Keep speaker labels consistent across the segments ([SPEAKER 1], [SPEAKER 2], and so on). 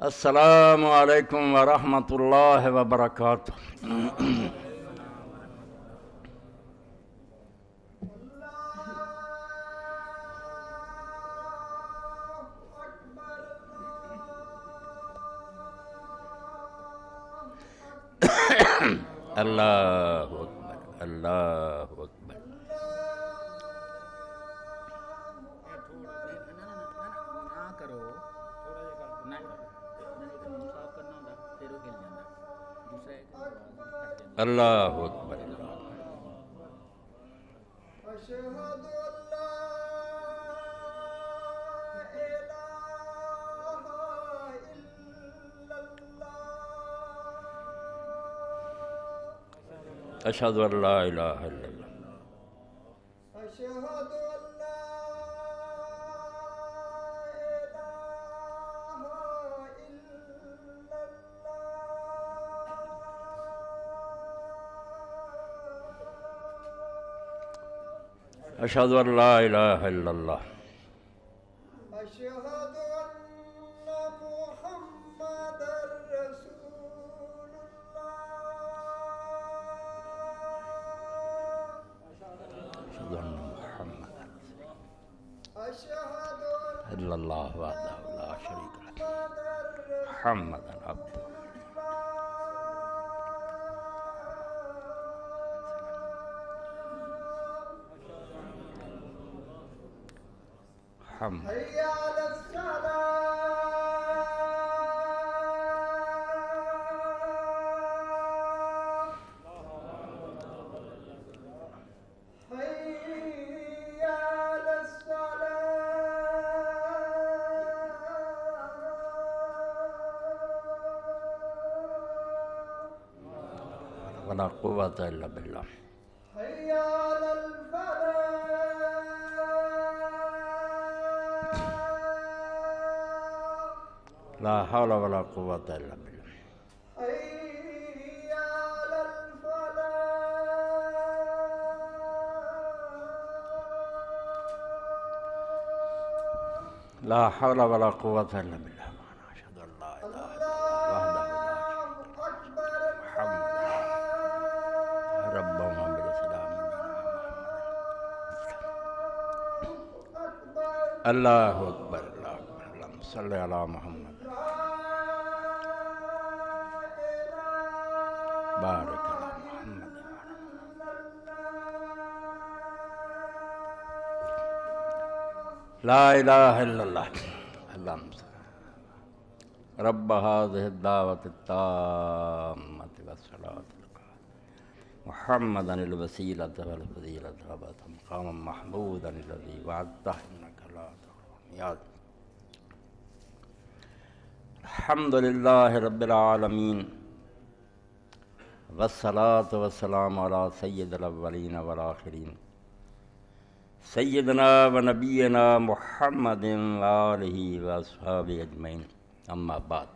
[SPEAKER 1] السلام علیکم ورحمۃ اللہ وبرکاتہ۔ اللہ اکبر، اللہ اکبر۔ اللہ اکبر، اشہد ان لا الہ الا اللہ۔ اشہد ان لا الہ الا اللہ۔ صلی اللہ وحدہ لا شریک لہ محمد عبدہ۔ ولا قوة الا باللہ۔ لا حول ولا قوة الا باللہ۔ لا حول ولا قوة الا باللہ۔ اللہ اکبر، اللہ اکبر، اللہم صلی علی محمد بارک علی محمد۔ لا الہ الا اللہ، اللہم صلی رب هذه الدعوة التامة والصلاة محمدا الوسیلۃ والفضیلۃ وابعثہ مقاما محمودا الذی وعدتہ انک لا تخلف المیعاد۔ الحمد للہ رب العالمین والصلاة والسلام علی سید الاولین والآخرین سیدنا و نبینا محمد وآلہ واصحابہ اجمعین، اما بعد۔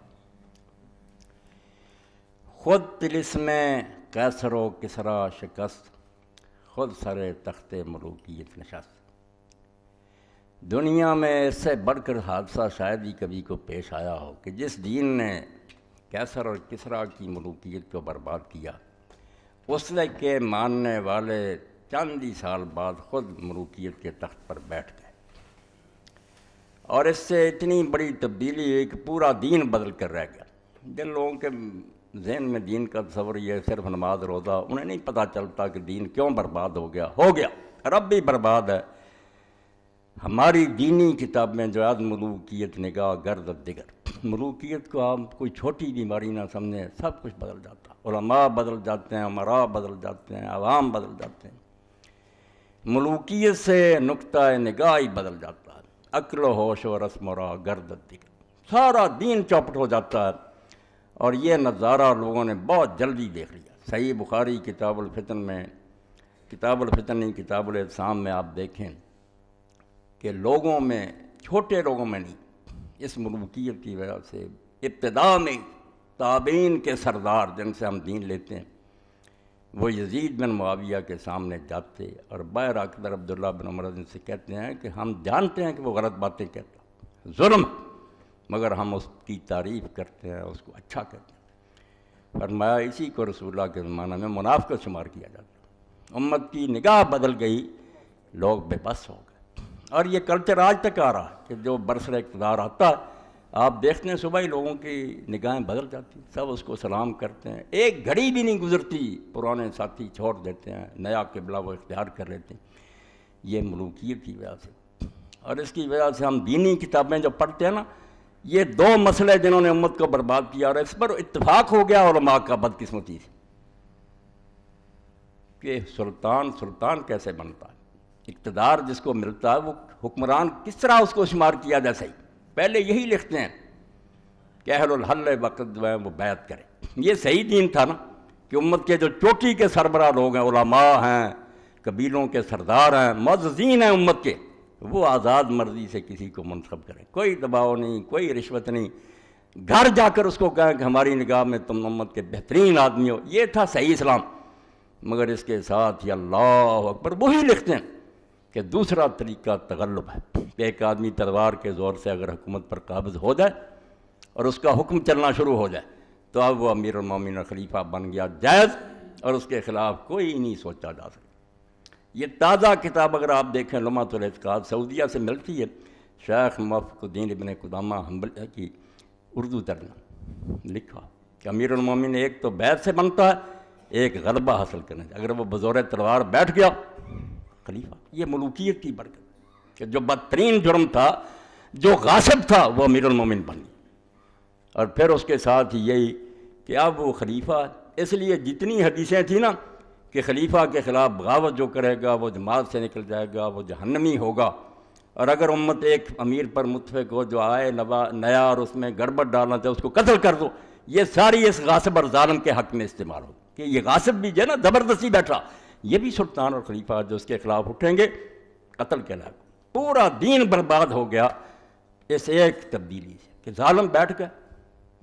[SPEAKER 1] خود طلسم قیصر و کسریٰ شکست، خود سر تخت ملوکیت نشست۔ دنیا میں اس سے بڑھ کر حادثہ شاید ہی کبھی کو پیش آیا ہو کہ جس دین نے قیصر اور کسریٰ کی ملوکیت کو برباد کیا، اس کے ماننے والے چند ہی سال بعد خود ملوکیت کے تخت پر بیٹھ گئے، اور اس سے اتنی بڑی تبدیلی ہوئی کہ پورا دین بدل کر رہ گیا۔ جن لوگوں کے ذہن میں دین کا تصور یہ صرف نماز روزہ، انہیں نہیں پتہ چلتا کہ دین کیوں برباد ہو گیا، رب بھی برباد ہے۔ ہماری دینی کتابیں جو آج ملوکیت نگاہ گردد دیگر، ملوکیت کو آپ کوئی چھوٹی بیماری نہ سمجھیں، سب کچھ بدل جاتا، علماء بدل جاتے ہیں، امراء بدل جاتے ہیں، عوام بدل جاتے ہیں۔ ملوکیت سے نقطہ نگاہ ہی بدل جاتا ہے، عقل و ہوش و رسم و راہ گردد دیگر، سارا دین چوپٹ ہو جاتا ہے۔ اور یہ نظارہ لوگوں نے بہت جلدی دیکھ لیا۔ صحیح بخاری کتاب الفتن میں، کتاب الفتن نہیں کتاب الاعتصام میں آپ دیکھیں کہ لوگوں میں، چھوٹے لوگوں میں نہیں، اس ملوکیت کی وجہ سے ابتدا میں تابعین کے سردار جن سے ہم دین لیتے ہیں، وہ یزید بن معاویہ کے سامنے جاتے اور باہر آ کر عبداللہ بن عمر سے کہتے ہیں کہ ہم جانتے ہیں کہ وہ غلط باتیں کہتا، ظلم مگر ہم اس کی تعریف کرتے ہیں، اس کو اچھا کہتے ہیں۔ فرمایا اسی کو رسول اللہ کے زمانہ میں منافقت شمار کیا جاتا۔ امت کی نگاہ بدل گئی، لوگ بے بس ہو گئے، اور یہ کلچر آج تک آ رہا ہے کہ جو برسر اقتدار آتا ہے آپ دیکھتے ہیں صبح ہی لوگوں کی نگاہیں بدل جاتی ہیں، سب اس کو سلام کرتے ہیں، ایک گھڑی بھی نہیں گزرتی پرانے ساتھی چھوڑ دیتے ہیں، نیا قبلہ وہ اختیار کر لیتے ہیں۔ یہ ملوکیت کی وجہ سے، اور اس کی وجہ سے ہم دینی کتابیں جو پڑھتے ہیں نا، یہ دو مسئلے جنہوں نے امت کو برباد کیا، اور اس پر اتفاق ہو گیا علماء کا بدقسمتی سے کہ سلطان کیسے بنتا ہے، اقتدار جس کو ملتا ہے وہ حکمران کس طرح اس کو شمار کیا جیسے ہی پہلے یہی لکھتے ہیں کہ اہل الحل وقت جو ہے وہ بیعت کرے۔ یہ صحیح دین تھا نا کہ امت کے جو چوٹی کے سربراہ لوگ ہیں، علماء ہیں، قبیلوں کے سردار ہیں، معززین ہیں امت کے، وہ آزاد مرضی سے کسی کو منتخب کریں، کوئی دباؤ نہیں، کوئی رشوت نہیں، گھر جا کر اس کو کہیں کہ ہماری نگاہ میں تم امت کے بہترین آدمی ہو۔ یہ تھا صحیح اسلام۔ مگر اس کے ساتھ ہی اللہ اکبر وہی لکھتے ہیں کہ دوسرا طریقہ تغلب ہے، کہ ایک آدمی تلوار کے زور سے اگر حکومت پر قابض ہو جائے اور اس کا حکم چلنا شروع ہو جائے تو اب وہ امیر المومنین خلیفہ بن گیا جائز، اور اس کے خلاف کوئی نہیں سوچا جا سکتا۔ یہ تازہ کتاب اگر آپ دیکھیں لمعۃ الاعتقاد سعودیہ سے ملتی ہے، شیخ موفق الدین ابن قدامہ حنبلی کی اردو ترجمہ لکھا کہ امیر المومنین ایک تو بیعت سے بنتا ہے، ایک غلبہ حاصل کرنے سے، اگر وہ بزور تلوار بیٹھ گیا خلیفہ۔ یہ ملوکیت کی برکت کہ جو بدترین جرم تھا، جو غاصب تھا، وہ امیر المومنین بن گیا۔ اور پھر اس کے ساتھ ہی یہی کہ اب وہ خلیفہ، اس لیے جتنی حدیثیں تھیں نا کہ خلیفہ کے خلاف بغاوت جو کرے گا وہ جماعت سے نکل جائے گا، وہ جہنمی ہوگا، اور اگر امت ایک امیر پر متفق ہو جو آئے نیا اور اس میں گڑبڑ ڈالنا چاہے اس کو قتل کر دو، یہ ساری اس غاصب اور ظالم کے حق میں استعمال ہو کہ یہ غاصب بھی جو ہے نا زبردستی بیٹھا، یہ بھی سلطان اور خلیفہ جو اس کے خلاف اٹھیں گے قتل کے لائق۔ پورا دین برباد ہو گیا اس ایک تبدیلی سے کہ ظالم بیٹھ گئے،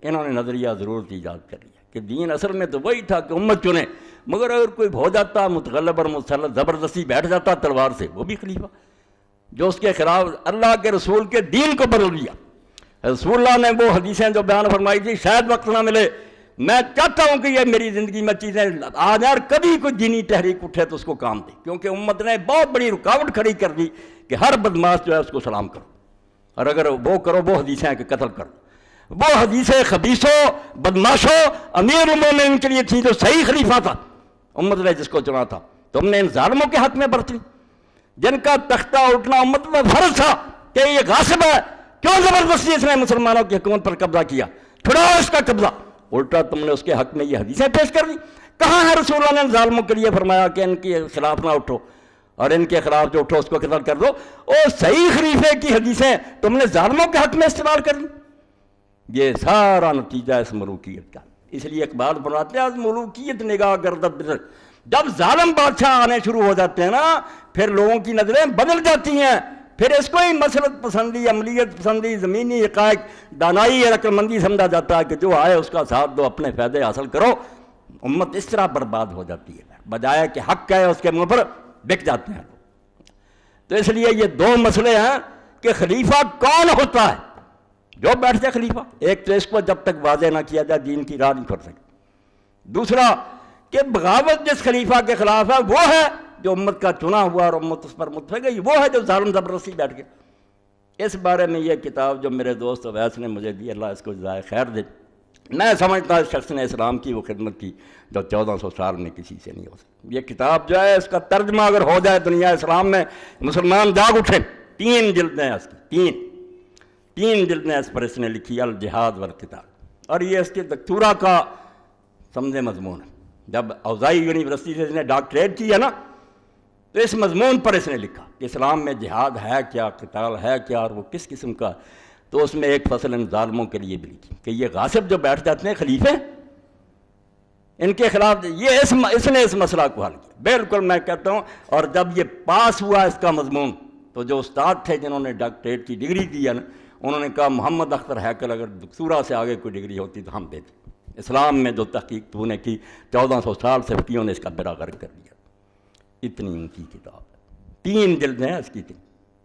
[SPEAKER 1] انہوں نے نظریہ ضرورت ایجاد کر لیا کہ دین اصل میں تو وہی تھا کہ امت چنے، مگر اگر کوئی ہو جاتا متغلب اور مسلط زبردستی بیٹھ جاتا تلوار سے، وہ بھی خلیفہ جو اس کے خلاف اللہ کے رسول کے دین کو بدل دیا۔ رسول اللہ نے وہ حدیثیں جو بیان فرمائی تھی، شاید وقت نہ ملے، میں چاہتا ہوں کہ یہ میری زندگی میں چیزیں آ جائیں اور کبھی کوئی دینی تحریک اٹھے تو اس کو کام دے، کیونکہ امت نے بہت بڑی رکاوٹ کھڑی کر دی کہ ہر بدماش جو ہے اس کو سلام کرو، اور اگر وہ کرو وہ حدیثیں کہ قتل کرو۔ وہ حدیثیں خبیثوں بدماشوں امیر المومنین کے لیے تھی جو صحیح خلیفہ تھا، امت نے جس کو چنا تھا، تم نے ان ظالموں کے حق میں برت لی جن کا تختہ اٹھنا امت میں فرض تھا کہ یہ غاصب ہے، کیوں زبردستی اس نے مسلمانوں کی حکومت پر قبضہ کیا، چھڑاؤ اس کا قبضہ، الٹا تم نے اس کے حق میں یہ حدیثیں پیش کر دی۔ کہاں ہے رسول اللہ نے ظالموں کے لیے فرمایا کہ ان کے خلاف نہ اٹھو اور ان کے خلاف جو اٹھو اس کو قتل کر دو؟ او صحیح خلیفے کی حدیثیں تم نے ظالموں کے حق میں استعمال کر دی۔ یہ سارا نتیجہ اس ملوکیت کا۔ اس لیے اقبال فرماتے ہیں ملوکیت نگاہ گردد بدل، جب ظالم بادشاہ آنے شروع ہو جاتے ہیں نا پھر لوگوں کی نظریں بدل جاتی ہیں، پھر اس کو ہی مسلط پسندی، عملیت پسندی، زمینی حقائق، دانائی اور عقل مندی سمجھا جاتا ہے کہ جو آئے اس کا ساتھ دو، اپنے فائدے حاصل کرو۔ امت اس طرح برباد ہو جاتی ہے، بجائے کہ حق کہے اس کے منہ پر بک جاتے ہیں۔ تو اس لیے یہ دو مسئلے ہیں کہ خلیفہ کون ہوتا ہے، جو بیٹھ جائے خلیفہ، ایک تو اس کو جب تک واضح نہ کیا جائے دین کی راہ نہیں کھل سکتی، دوسرا کہ بغاوت جس خلیفہ کے خلاف ہے وہ ہے جو امت کا چنا ہوا اور امت اس پر متفق ہے، وہ ہے جو ظالم زبردستی بیٹھ گیا۔ اس بارے میں یہ کتاب جو میرے دوست اویس نے مجھے دی، اللہ اس کو جزائے خیر دے، میں سمجھتا اس شخص نے اسلام کی وہ خدمت کی جو 1400 سال میں کسی سے نہیں ہو سکتی۔ یہ کتاب جو ہے اس کا ترجمہ اگر ہو جائے دنیا اسلام میں، مسلمان جاگ اٹھیں۔ 3 جلدیں اس کی، تین جلدیں اس پر اس نے لکھی، الجہاد والقتال، اور یہ اس کے دکتورہ کا سمجھے مضمون ہے۔ جب اوزائی یونیورسٹی سے اس نے ڈاکٹریٹ کی ہے نا تو اس مضمون پر اس نے لکھا کہ اسلام میں جہاد ہے کیا، قتال ہے کیا، اور وہ کس قسم کا۔ تو اس میں ایک فصل ان ظالموں کے لیے بھی لکھی کہ یہ غاصب جو بیٹھ جاتے ہیں خلیفے، ان کے خلاف یہ اس نے اس مسئلہ کو حل کیا۔ بالکل میں کہتا ہوں، اور جب یہ پاس ہوا اس کا مضمون تو جو استاد تھے جنہوں نے ڈاکٹریٹ کی ڈگری دی ہے نا، انہوں نے کہا محمد اختر ہیکل اگر دکتورہ سے آگے کوئی ڈگری ہوتی تو ہم دیتے۔ اسلام میں جو تحقیق تو نے کی 1400 سال سے فقیوں نے اس کا بیڑا غرق کر دیا۔ اتنی اونچی کتاب ہے، 3 جلدیں ہیں اس کی۔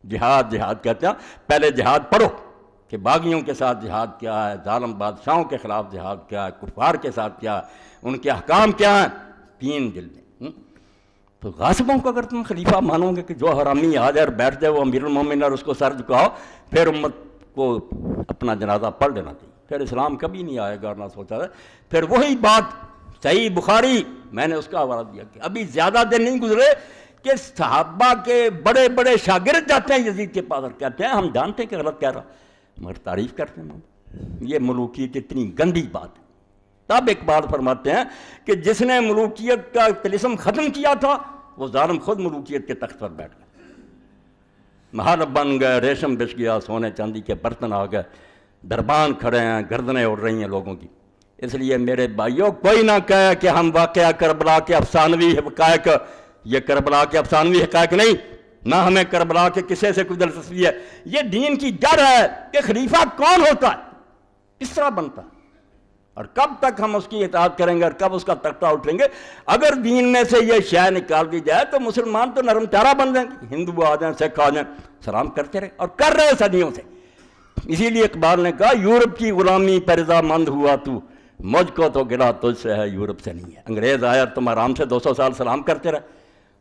[SPEAKER 1] جہاد کہتے ہیں، پہلے جہاد پڑھو، کہ باغیوں کے ساتھ جہاد کیا ہے، ظالم بادشاہوں کے خلاف جہاد کیا ہے، کفار کے ساتھ کیا ہے، ان کے احکام کیا ہیں، 3 جلدیں۔ تو غاصبوں کو اگر تم خلیفہ مانو گے کہ جو حرامی آ جائے اور بیٹھ جائے وہ امیر المومنین اور اس کو سر جھکاؤ، پھر امت کو اپنا جنازہ پڑھ لینا چاہیے، پھر اسلام کبھی نہیں آئے گا۔ اور نہ سوچا ہے پھر وہی بات صحیح بخاری، میں نے اس کا حوالہ دیا کہ ابھی زیادہ دن نہیں گزرے کہ صحابہ کے بڑے بڑے شاگرد جاتے ہیں یزید کے پاس اور کہتے ہیں ہم جانتے ہیں کہ غلط کہہ رہا، مگر تعریف کرتے ہیں۔ یہ ملوکیت اتنی گندی بات ہے۔ تب اقبال فرماتے ہیں کہ جس نے ملوکیت کا طلسم ختم کیا تھا وہ ظالم خود ملوکیت کے تخت پر بیٹھ گئے، محل بن گئے، ریشم بچ گیا، سونے چاندی کے برتن آ گئے، دربان کھڑے ہیں، گردنیں اڑ رہی ہیں لوگوں کی۔ اس لیے میرے بھائیوں کوئی نہ کہے کہ ہم واقعہ کربلا کے افسانوی حقائق، یہ کربلا کے افسانوی حقائق نہیں، نہ ہمیں کربلا کے قصے سے کوئی دلچسپی ہے۔ یہ دین کی جڑ ہے کہ خلیفہ کون ہوتا ہے، کس طرح بنتا ہے، اور کب تک ہم اس کی اطاعت کریں گے اور کب اس کا تختہ اٹھیں گے۔ اگر دین میں سے یہ شے نکال دی جائے تو مسلمان تو نرم چارہ بن جائیں گے، ہندو آ جائیں، سکھ آ جائیں، سلام کرتے رہے اور کر رہے صدیوں سے۔ اسی لیے اقبال نے کہا یورپ کی غلامی پر رضامند ہوا تو، مجھ کو تو گلا تجھ سے ہے، یورپ سے نہیں ہے۔ انگریز آیا اور تم آرام سے 200 سال سلام کرتے رہے،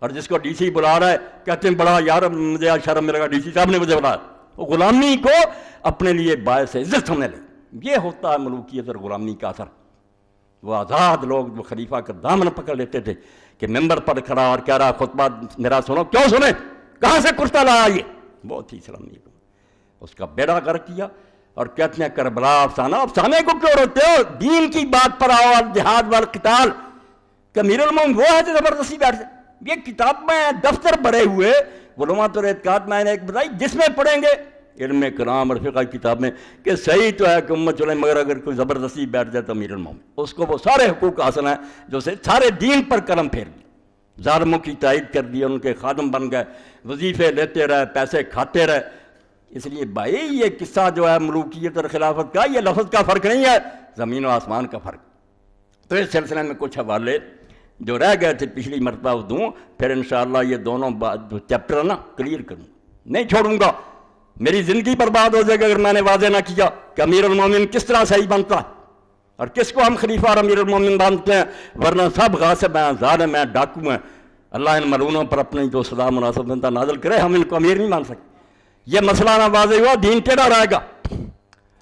[SPEAKER 1] اور جس کو ڈی سی بلا رہا ہے کہتے ہیں بڑا یار مجھے شرم ملے گا، ڈی سی صاحب نے مجھے بلایا۔ وہ غلامی کو اپنے لیے باعث عزت سمجھنے لگے۔ یہ ہوتا ہے ملوکیت اور غلامی کا اثر۔ وہ آزاد لوگ جو خلیفہ کا دامن پکڑ لیتے تھے کہ ممبر پر کھڑا اور کہہ رہا خطبہ میرا سنو، کیوں سنیں، کہاں سے کرتا لایا، یہ بہت ہی اسلامی کو اس کا بیڑا غرق کیا۔ اور کہتے ہیں کربلا افسانہ، افسانے کو کیوں روتے ہو، دین کی بات پر آؤ، جہاد والقتال۔ کہ امیر المومنین وہ ہے جو زبردستی بیٹھ جائے۔ یہ کتاب میں دفتر بھرے ہوئے علومات اور اعتقاد میں نے ایک بتائی جس میں پڑھیں گے علم کلام اور فقہ کی کتاب میں کہ صحیح تو ہے کہ امت چلے، مگر اگر کوئی زبردستی بیٹھ جائے تو امیر المومنین اس کو وہ سارے حقوق حاصل ہیں جو سے سارے دین پر قلم پھیر دیا، ظالموں کی تائید کر دی، ان کے خادم بن گئے، وظیفے لیتے رہے، پیسے کھاتے رہے۔ اس لیے بھائی یہ قصہ جو ہے ملوکیت اور خلافت کا، یہ لفظ کا فرق نہیں ہے، زمین و آسمان کا فرق۔ تو اس سلسلے میں کچھ حوالے جو رہ گئے تھے پچھلی مرتبہ دوں، پھر انشاءاللہ یہ دونوں جو چیپٹر ہے نا کلیئر کروں، نہیں چھوڑوں گا۔ میری زندگی برباد ہو جائے گا اگر میں نے واضح نہ کیا کہ امیر المومنین کس طرح صحیح بنتا ہے اور کس کو ہم خلیفہ اور امیر المومنین مانتے ہیں، ورنہ سب غاصب ہیں، ظالم ہیں، ڈاکو ہیں۔ اللہ ان ملعونوں پر اپنی جو سزا مناسب بنتا نازل کرے، ہم ان کو امیر نہیں مان سکتے۔ یہ مسئلہ نہ واضح ہوا دین ٹیڑھا رہے گا۔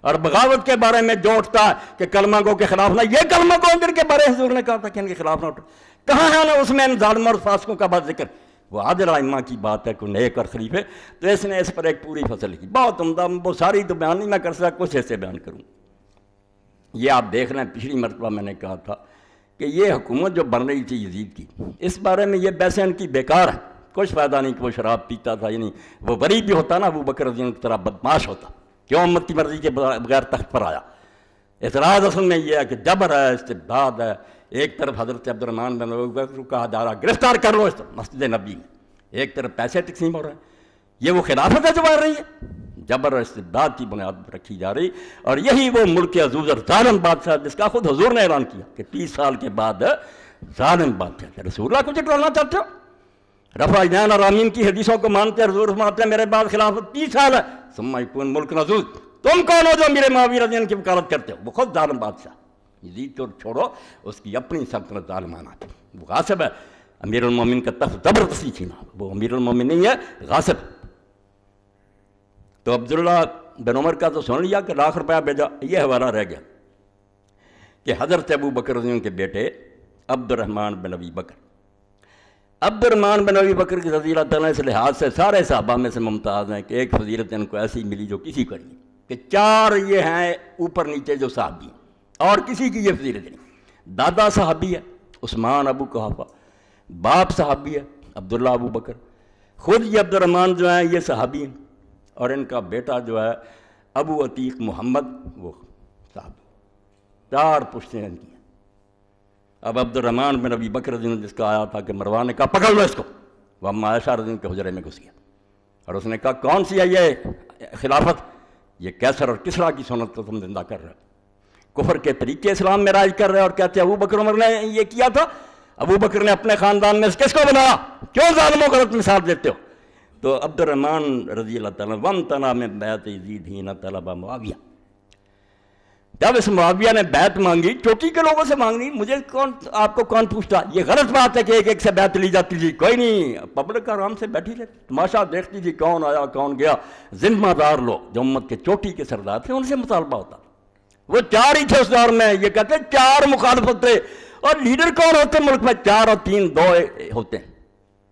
[SPEAKER 1] اور بغاوت کے بارے میں جو اٹھتا ہے کہ کلمہ گو کے خلاف نہ، یہ کلمہ گو جن کے بارے حضور نے کہا تھا کہ ان کے خلاف نہ اٹھو، کہاں ہے نا اس میں ان ظالموں اور فاسقوں کا بات ذکر؟ وہ عادل ائمہ کی بات ہے، کوئی نیک اور خلیفے۔ تو اس نے اس پر ایک پوری فصل لکھی، بہت عمدہ، وہ ساری تو بیان نہیں میں کر سکتا، کچھ ایسے بیان کروں۔ یہ آپ دیکھ رہے ہیں پچھلی مرتبہ میں نے کہا تھا کہ یہ حکومت جو بن رہی تھی یزید کی، اس بارے میں یہ بحثیں ان کی بیکار ہے، کچھ فائدہ نہیں کہ وہ شراب پیتا تھا، یعنی وہ بری بھی ہوتا نا، ابو بکر رضی اللہ عنہ کی طرح بدماش ہوتا، کیوں امت کی مرضی کے بغیر تخت پر آیا۔ اعتراض اصل میں یہ ہے کہ جبر ہے، استبداد ہے۔ ایک طرف حضرت عبد الرحمن بن ابی بکر کو کہا جا رہا گرفتار کر لو اس مسجد نبی میں، ایک طرف پیسے تقسیم ہو رہے ہیں۔ یہ وہ خلافت ہے جو بڑھ رہی ہے، جبر اور استبداد کی بنیاد پر رکھی جا رہی، اور یہی وہ ملک عزوز اور ظالم بادشاہ جس کا خود حضور نے اعلان کیا کہ 30 سال کے بعد ظالم بادشاہ۔ رسول اللہ کو جٹلانا چاہتے ہو؟ رفع یدین اور آمین کی حدیثوں کو مانتے، حضور فرماتے ہیں میرے بعد خلافت 30 سال ہے، ثم یکون ملک عزوز۔ تم کون ہو جو میرے معاویہ رضی اللہ عنہ کی وکالت کرتے ہو؟ وہ خود ظالم بادشاہ۔ یزید کو چھوڑو، اس کی اپنی سلطنت ظالمانہ تھی، وہ غاصب ہے۔ امیر المومنین کا تخت زبردستی چھینا، وہ امیر المومنین نہیں ہے، غاصب۔ تو عبداللہ بن عمر کا تو سن لیا کہ لاکھ روپیہ بھیجا، یہ حوالہ رہ گیا کہ حضرت ابو بکر رضی اللہ عنہ کے بیٹے عبد الرحمن بن ابی بکر، عبد الرحمن بن ابی بکر کی رضی اللہ تعالیٰ اس لحاظ سے سارے صحابہ میں سے ممتاز ہیں کہ ایک فضیلت ان کو ایسی ملی جو کسی کو نہیں، کہ 4 یہ ہیں اوپر نیچے جو صحابی ہیں، اور کسی کی یہ فضیلت نہیں۔ دادا صحابی ہے عثمان ابو قحافہ، باپ صحابی ہے عبداللہ ابو بکر، خود یہ عبد الرحمن جو ہیں یہ صحابی ہیں، اور ان کا بیٹا جو ہے ابو عتیق محمد وہ صحابی، 4 پشتیں ان کی ہیں۔ اب عبد الرحمن بن ابی بکر رضی اللہ عنہ جس کا آیا تھا کہ مروان نے کہا پکڑ لو اس کو، وہ اما عائشہ رضی اللہ عنہ کے حجرے میں گھس گیا، اور اس نے کہا کون سی ہے یہ خلافت؟ یہ کیسر اور کسریٰ کی سنت کو تم زندہ کر رہے ہو، کفر کے طریقے اسلام میں رائج کر رہے ہو، اور کہتے ہیں ابو بکر عمر نے یہ کیا تھا، ابو بکر نے اپنے خاندان میں کس کو بنایا، کیوں ظالموں کو غلط مثال دیتے ہو؟ تو عبد الرحمن رضی اللہ تعالیٰ وامتنع من بیعت یزید حین طلب معاویہ، جب اس معاویہ نے بیعت مانگی، چوٹی کے لوگوں سے مانگنی، مجھے آپ کو کون پوچھتا؟ یہ غلط بات ہے کہ ایک ایک سے بیعت لی جاتی تھی، کوئی نہیں، پبلک آرام سے بیٹھی رہتی، تماشا دیکھتی تھی، کون آیا کون گیا، ذمہ دار لوگ جو امت کے چوٹی کے سردار تھے ان سے مطالبہ ہوتا، وہ چار ہی تھے اس دور میں، یہ کہتے ہیں چار مخالفت تھے، اور لیڈر کون ہوتے ملک میں؟ 4 اور 3 2 ہوتے ہیں،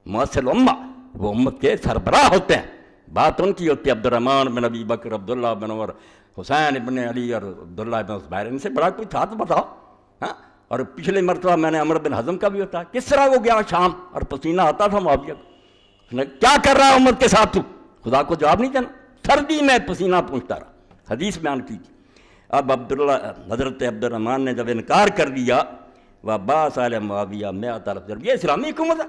[SPEAKER 1] مؤثر امہ، وہ امت کے سربراہ ہوتے ہیں، بات ان کی ہوتی ہے، عبد الرحمن بن ابی بکر، عبداللہ بن عمر، حسین ابن علی اور عبداللہ بن زبیر، ان سے بڑا کوئی تھا تو بتاؤ، ہاں؟ اور پچھلے مرتبہ میں نے عمر بن حزم کا بھی ہوتا، کس طرح وہ گیا شام اور پسینہ آتا تھا معاویہ کو، اس نے کیا کر رہا امت کے ساتھ تو؟ خدا کو جواب نہیں دینا، سردی میں پسینہ پہنچتا رہا، حدیث بیان کی تھی۔ اب حضرت عبد الرحمن نے جب انکار کر دیا، وعباس علیہ معاویہ 100 الف درہم، یہ اسلامی حکومت ہے،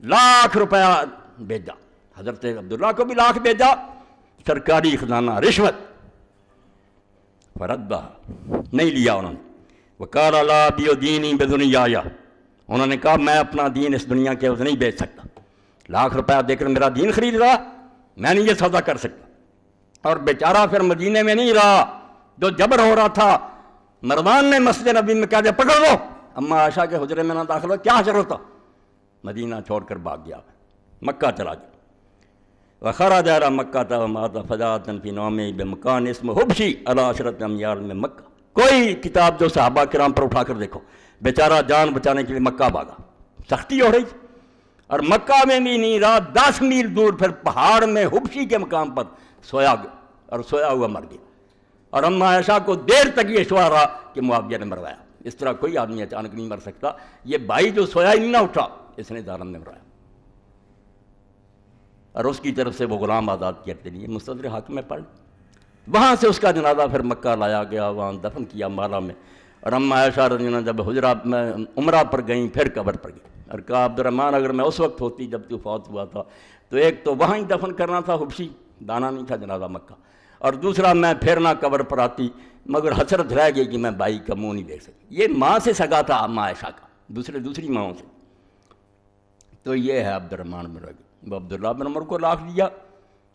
[SPEAKER 1] ₹1,00,000 بھیجا، حضرت عبداللہ کو بھی $1,00,000 بھیجا، سرکاری خزانہ، رشوت، فردہ نہیں لیا انہوں نے، وقال لا ابیع دینی بدنیای، انہوں نے کہا میں اپنا دین اس دنیا کے عوض نہیں بیچ سکتا، $1,00,000 دے کر میرا دین خرید رہا، میں نہیں یہ سودا کر سکتا۔ اور بیچارہ پھر مدینے میں نہیں رہا، جو جبر ہو رہا تھا، مروان نے مسجد نبی میں کہا دیا پکڑ لو، اما عائشہ کے حجرے میں نہ داخل ہو، کیا حجر ہوتا، مدینہ چھوڑ کر بھاگ گیا، مکہ چلا گیا، وخرج إلى مکہ ومات فجاءة فی نومه بمکان اسمه حبشی علی 10 امیال میں مکہ۔ کوئی کتاب جو صحابہ کرام پر اٹھا کر دیکھو، بیچارہ جان بچانے کے لیے مکہ بھاگا، سختی ہو رہی تھی، اور مکہ میں بھی نہیں رہا، 10 میل دور پھر پہاڑ میں حبشی کے مقام پر سویا گیا، اور سویا ہوا مر گیا، اور اما عائشہ کو دیر تک یہ شعور رہا کہ معاویہ نے مروایا۔ اس طرح کوئی آدمی اچانک نہیں مر سکتا، یہ بھائی جو سویا ہی نہیں نہ اٹھا، اس نے ظالم نے مرایا، اور اس کی طرف سے وہ غلام آزاد کرتے لیے مستدرک حاکم میں پڑھ، وہاں سے اس کا جنازہ پھر مکہ لایا گیا، وہاں دفن کیا مالا میں، اور اما عائشہ رضی اللہ عنہا جب حجرہ میں عمرہ پر گئیں پھر قبر پر گئی، اور کہا عبد الرحمن اگر میں اس وقت ہوتی جب تو فوت ہوا تھا تو ایک تو وہاں ہی دفن کرنا تھا حبشی، دانا نہیں تھا جنازہ مکہ، اور دوسرا میں پھر نہ قبر پر آتی، مگر حسرت رہ گئی کہ میں بھائی کا منہ نہیں دیکھ سکی۔ یہ ماں سے سگا تھا اما عائشہ کا، دوسری ماؤں سے۔ تو یہ ہے عبد الرحمن بن ربیع، وہ عبداللہ بن عمر کو $1,00,000 دیا،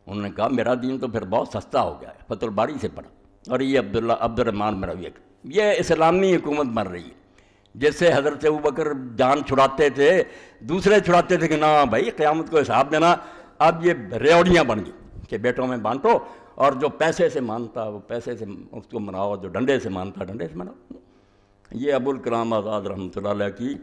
[SPEAKER 1] انہوں نے کہا میرا دین تو پھر بہت سستا ہو گیا ہے، فتح الباری سے پڑھا، اور یہ عبد الرحمن بن ربیع، یہ اسلامی حکومت بن رہی ہے، جس سے حضرت ابوبکر جان چھڑاتے تھے، دوسرے چھڑاتے تھے کہ نہ بھائی قیامت کو حساب دینا، اب یہ ریوڑیاں بن گئی کہ بیٹوں میں بانٹو، اور جو پیسے سے مانتا وہ پیسے سے اس کو مناؤ، جو ڈنڈے سے مانتا ڈنڈے سے مناؤ۔ یہ ابوالکلام آزاد رحمۃ اللہ علیہ کی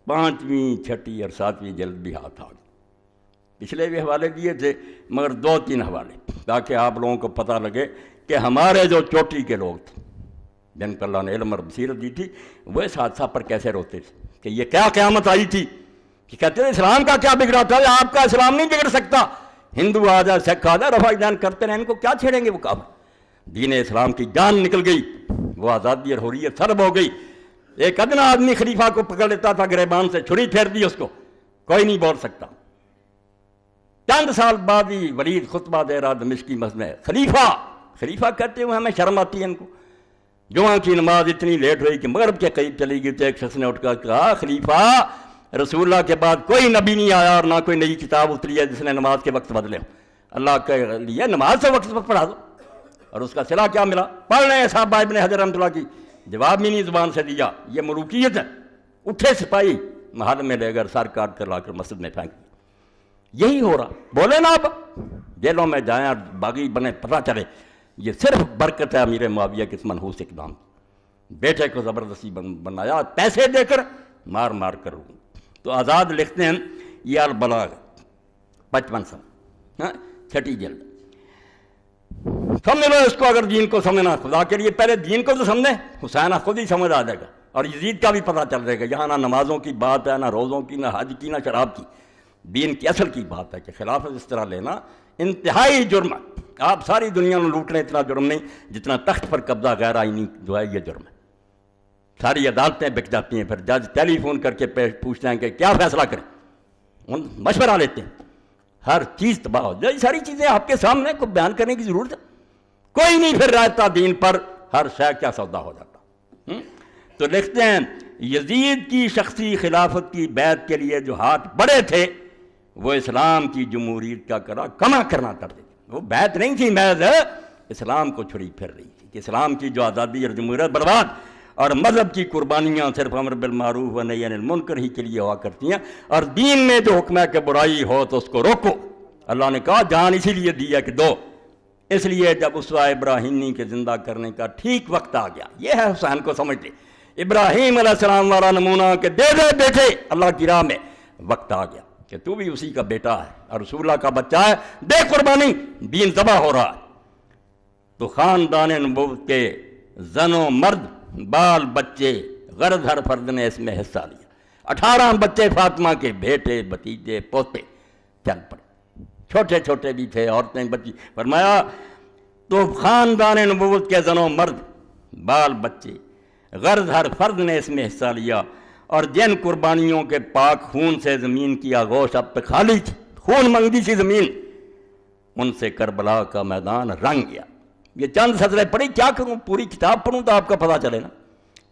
[SPEAKER 1] 5ویں 6ٹھی اور 7ویں جلد بھی ہاتھ آ گئی، پچھلے بھی حوالے دیے تھے مگر 2-3 حوالے، تاکہ آپ لوگوں کو پتہ لگے کہ ہمارے جو چوٹی کے لوگ تھے جن کو اللہ نے علم اور بصیرت دی تھی، وہ اس حادثہ پر کیسے روتے تھے کہ یہ کیا قیامت آئی تھی، کہ کہتے ہیں اسلام کا کیا بگڑا تھا، آپ کا اسلام نہیں بگڑ سکتا، ہندو آ جائے سکھ آ جائے رفع دین کرتے رہے، ان کو کیا چھیڑیں گے وہ کافر، دین اسلام کی جان نکل گئی، وہ آزادی اور حریت سلب ہو گئی۔ ایک ادنا آدمی خلیفہ کو پکڑ لیتا تھا گریبان سے، چھری پھیر دی اس کو، کوئی نہیں بول سکتا۔ چند سال بعد ہی ولید خطبہ دے رہا دمشقی مسجد میں، خلیفہ کہتے ہوئے ہمیں شرم آتی ہے ان کو، جمعہ کی نماز اتنی لیٹ ہوئی کہ مغرب کے قریب چلی گئی تو ایک شخص نے اٹھ کر کہا خلیفہ رسول اللہ کے بعد کوئی نبی نہیں آیا اور نہ کوئی نئی کتاب اتری ہے جس نے نماز کے وقت بدلے ہو، اللہ کے لیے نماز سے وقت پر پڑھا دو۔ اور اس کا صلہ کیا ملا؟ پڑھ رہے ہیں صحابہ ابن حجر رحمۃ اللہ کی، جواب بھی نہیں زبان سے دیا، یہ ملوکیت ہے۔ اٹھے سپاہی محل میں لے کر سر کاٹ کر لا کر مسجد میں پھینک دیا، یہی ہو رہا، بولے نا اب جیلوں میں جائیں اور باغی بنے، پتہ چلے یہ صرف برکت ہے امیر معاویہ کے اس منحوس اقدام، بیٹے کو زبردستی بنایا، پیسے دے کر مار مار کر۔ تو آزاد لکھتے ہیں یہ البلاغ 55 صفحہ 6ٹھی جلد، سمجھ لو اس کو، اگر دین کو سمجھنا خدا کے لیے پہلے دین کو تو سمجھیں، حسین خود ہی سمجھ آ جائے گا، اور یزید کا بھی پتہ چل جائے گا، یہاں نہ نمازوں کی بات ہے، نہ روزوں کی، نہ حج کی، نہ شراب کی، دین کی اصل کی بات ہے کہ خلافت اس طرح لینا انتہائی جرم ہے۔ آپ ساری دنیا میں لوٹ لیں اتنا جرم نہیں جتنا تخت پر قبضہ غیر آئینی جو ہے یہ جرم ہے۔ ساری عدالتیں بک جاتی ہیں، پھر جج ٹیلی فون کر کے پوچھتے ہیں کہ کیا فیصلہ کریں، مشورہ لیتے ہیں، ہر چیز تباہ ہو جائے۔ ساری چیزیں آپ کے سامنے کو بیان کرنے کی ضرورت ہے، کوئی نہیں پھر رہتا دین پر، ہر شے کیا سودا ہو جاتا۔ تو لکھتے ہیں یزید کی شخصی خلافت کی بیعت کے لیے جو ہاتھ بڑے تھے وہ اسلام کی جمہوریت کا کما کرنا کرتے تھے. وہ بیعت نہیں تھی محض اسلام کو چھڑی پھر رہی تھی کہ اسلام کی جو آزادی اور جمہوریت برباد اور مذہب کی قربانیاں صرف امر بالمعروف و نہی عن المنکر ہی کے لیے ہوا کرتی ہیں. اور دین میں جو حکم ہے کہ برائی ہو تو اس کو روکو. اللہ نے کہا جان اسی لیے دی ہے کہ دو. اس لیے جب اسوہ ابراہیمی کے زندہ کرنے کا ٹھیک وقت آ گیا, یہ ہے حسین کو سمجھتے, ابراہیم علیہ السلام والا نمونہ کہ دے دے بیٹے اللہ کی راہ میں, وقت آ گیا کہ تو بھی اسی کا بیٹا ہے اور رسول اللہ کا بچہ ہے, دے قربانی, دین ذبح ہو رہا ہے. تو خاندان نبوت کے زن و مرد, بال بچے, غرض ہر فرد نے اس میں حصہ لیا. 18 بچے فاطمہ کے, بیٹے بھتیجے پوتے چل پڑے, چھوٹے چھوٹے بھی تھے, عورتیں بچی. فرمایا تو خاندان نبوت کے زن و مرد, بال بچے, غرض ہر فرد نے اس میں حصہ لیا. اور جن قربانیوں کے پاک خون سے زمین کی آغوش اب تک خالی تھی, خون منگتی سی زمین, ان سے کربلا کا میدان رنگ گیا. یہ چند سطریں پڑھی, کیا کروں, پوری کتاب پڑھوں تو آپ کا پتہ چلے نا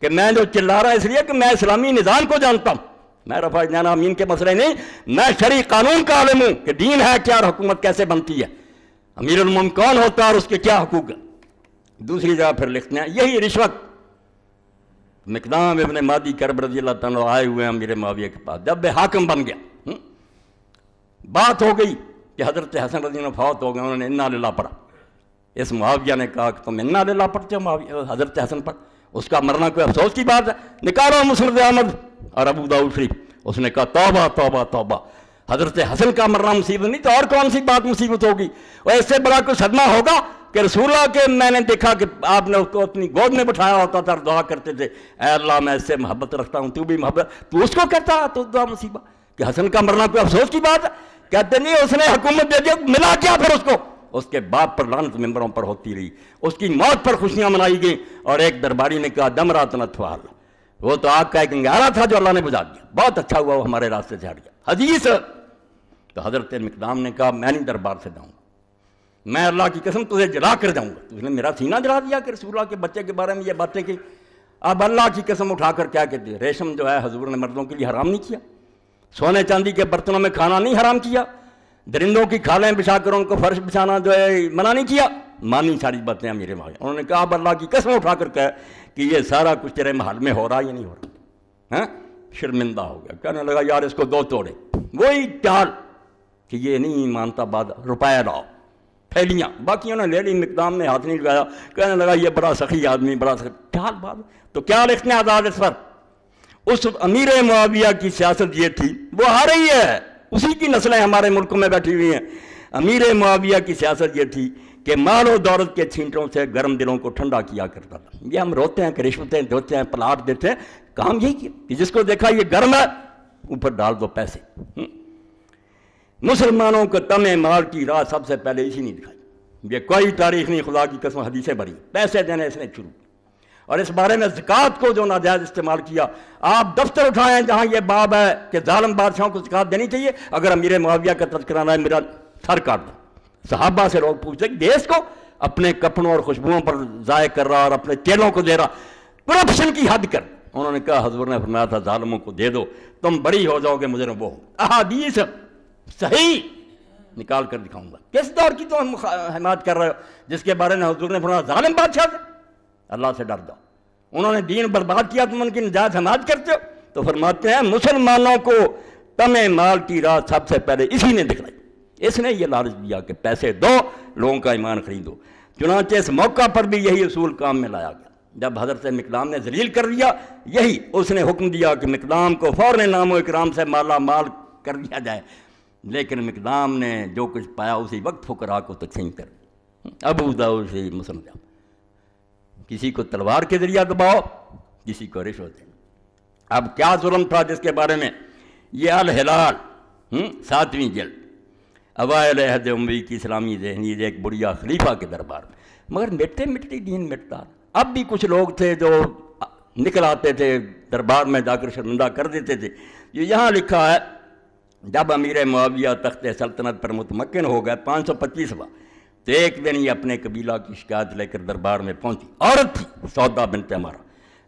[SPEAKER 1] کہ میں جو چلا رہا اس لیے کہ میں اسلامی نظام کو جانتا ہوں. میں رفع اجنان امین کے مسئلے نہیں, میں شرعی قانون کا عالم ہوں کہ دین ہے کیا اور حکومت کیسے بنتی ہے, امیر المومن کون ہوتا ہے اور اس کے کیا حقوق ہیں. دوسری جگہ پھر لکھتے ہیں یہی رشوت. مقدام ابن مادی کرب رضی اللہ تعالیٰ آئے ہوئے ہیں امیر معاویہ کے پاس, جب بے حاکم بن گیا, بات ہو گئی کہ حضرت حسن رضی اللہ فوت ہو گئے, انہوں نے انا للہ پڑھا. اس معاویہ نے کہا کہ تم انا للہ پڑھتے ہو حضرت حسن پر, اس کا مرنا کوئی افسوس کی بات ہے, نکالو مسند احمد اور ابو داؤد شریف. اس نے کہا توبہ توبہ توبہ, حضرت حسن کا مرنا مصیبت نہیں تو اور کون سی بات مصیبت ہوگی. اور اس سے بڑا کوئی صدمہ ہوگا کہ رسول اللہ کے میں نے دیکھا کہ آپ نے اس کو اپنی گود میں بٹھایا ہوتا تھا اور دعا کرتے تھے, اے اللہ میں اس سے محبت رکھتا ہوں, تو بھی محبت, تو اس کو کرتا تو دعا مصیبت. کہ حسن کا مرنا کوئی افسوس کی بات ہے, کہتے نہیں اس نے حکومت دے دی, ملا کیا پھر اس کو. اس کے باپ پر لعنت ممبروں پر ہوتی رہی, اس کی موت پر خوشیاں منائی گئیں. اور ایک درباری نے کہا دم رات نتفال, وہ تو آگ کا ایک انگارہ تھا جو اللہ نے بجھا دیا, بہت اچھا ہوا وہ ہمارے راستے سے ہٹ گیا. حدیث. تو حضرت مقدام نے کہا میں نہیں دربار سے جاؤں گا, میں اللہ کی قسم تجھے جلا کر جاؤں گا. اس نے میرا سینہ جلا دیا کہ رسول اللہ کے بچے کے بارے میں یہ باتیں کی. اب اللہ کی قسم اٹھا کر کیا کہتے ہیں, ریشم جو ہے حضور نے مردوں کے لیے حرام نہیں کیا, سونے چاندی کے برتنوں میں کھانا نہیں حرام کیا, درندوں کی کھالیں بچھا کر ان کو فرش بچھانا جو ہے منع نہیں کیا, مانی ساری باتیں میرے بھائی. انہوں نے کہا اب اللہ کی قسم اٹھا کر کہا کہ یہ سارا کچھ تیرے محل میں ہو رہا یا نہیں ہو رہا. شرمندہ ہو گیا, کہنے لگا یار اس کو 2 توڑے. وہی چال کہ یہ نہیں مانتا, بعد روپیہ لاؤ, پھیلیاں, باقی انہوں نے لے لی, مقدام نے ہاتھ نہیں لگایا, کہنے لگا یہ بڑا سخی آدمی, بڑا سخی چال بات. تو کیا لکھنے آزاد اس پر. اس امیر معاویہ کی سیاست یہ تھی, وہ آ رہی ہے, اسی کی نسلیں ہمارے ملک میں بیٹھی ہوئی ہیں. امیر معاویہ کی سیاست یہ تھی کہ مال و دولت کے چھینٹوں سے گرم دلوں کو ٹھنڈا کیا کرتا تھا. یہ ہم روتے ہیں کہ رشوتیں دیتے ہیں, پلاٹ دیتے ہیں, کام یہی کیا کہ جس کو دیکھا یہ گرم ہے اوپر ڈال دو پیسے. مسلمانوں کو تمع مال کی راہ سب سے پہلے اسی نے دکھائی. یہ کوئی تاریخ نہیں, خدا کی قسم حدیثیں بھری, پیسے دینے اس نے شروع. اور اس بارے میں زکوٰۃ کو جو ناجائز استعمال کیا, آپ دفتر اٹھائیں جہاں یہ باب ہے کہ ظالم بادشاہوں کو زکوٰۃ دینی چاہیے, اگر امیر معاویہ کا تذکرہ ہے میرا سر کاٹ دو. صحابہ سے لوگ پوچھتے کہ دیس کو اپنے کپڑوں اور خوشبوؤں پر ضائع کر رہا اور اپنے چیلوں کو دے رہا, کرپشن کی حد کر. انہوں نے کہا حضور نے فرمایا تھا ظالموں کو دے دو, تم بری ہو جاؤ گے, مجرم وہ. احادیث صحیح نکال کر دکھاؤں گا. کس دور کی تم حمایت کر رہے ہو جس کے بارے میں حضور نے فرمایا ظالم بادشاہ سے اللہ سے ڈر جاؤ. انہوں نے دین برباد کیا, تم ان کی نجات حمایت کرتے ہو. تو فرماتے ہیں مسلمانوں کو تمع مال کی راہ سب سے پہلے اسی نے دکھلائی. اس نے یہ لالچ دیا کہ پیسے دو, لوگوں کا ایمان خریدو. چنانچہ اس موقع پر بھی یہی اصول کام میں لایا گیا. جب حضرت مقدام نے ذلیل کر دیا, یہی اس نے حکم دیا کہ مقدام کو فوراً نام و اکرام سے مالا مال کر دیا جائے. لیکن مقدام نے جو کچھ پایا اسی وقت فقراء کو تقسیم کر. ابو داؤد سے مسلم, کسی کو تلوار کے ذریعہ دباؤ, کسی کو رشوت دیں. اب کیا ظلم تھا جس کے بارے میں یہ الہلال 7ویں جلد اوائل عہد اموی کی اسلامی ذہنیت ایک بڑھیا خلیفہ کے دربار میں. مگر مٹتے مٹتے دین مٹتا. اب بھی کچھ لوگ تھے جو نکل آتے تھے دربار میں جا کر شرمندہ کر دیتے تھے. یہ یہاں لکھا ہے جب امیر معاویہ تخت سلطنت پر متمکن ہو گئے 525واں, تو ایک دن یہ اپنے قبیلہ کی شکایت لے کر دربار میں پہنچی. عورت تھی, سودا بنت عمارہ,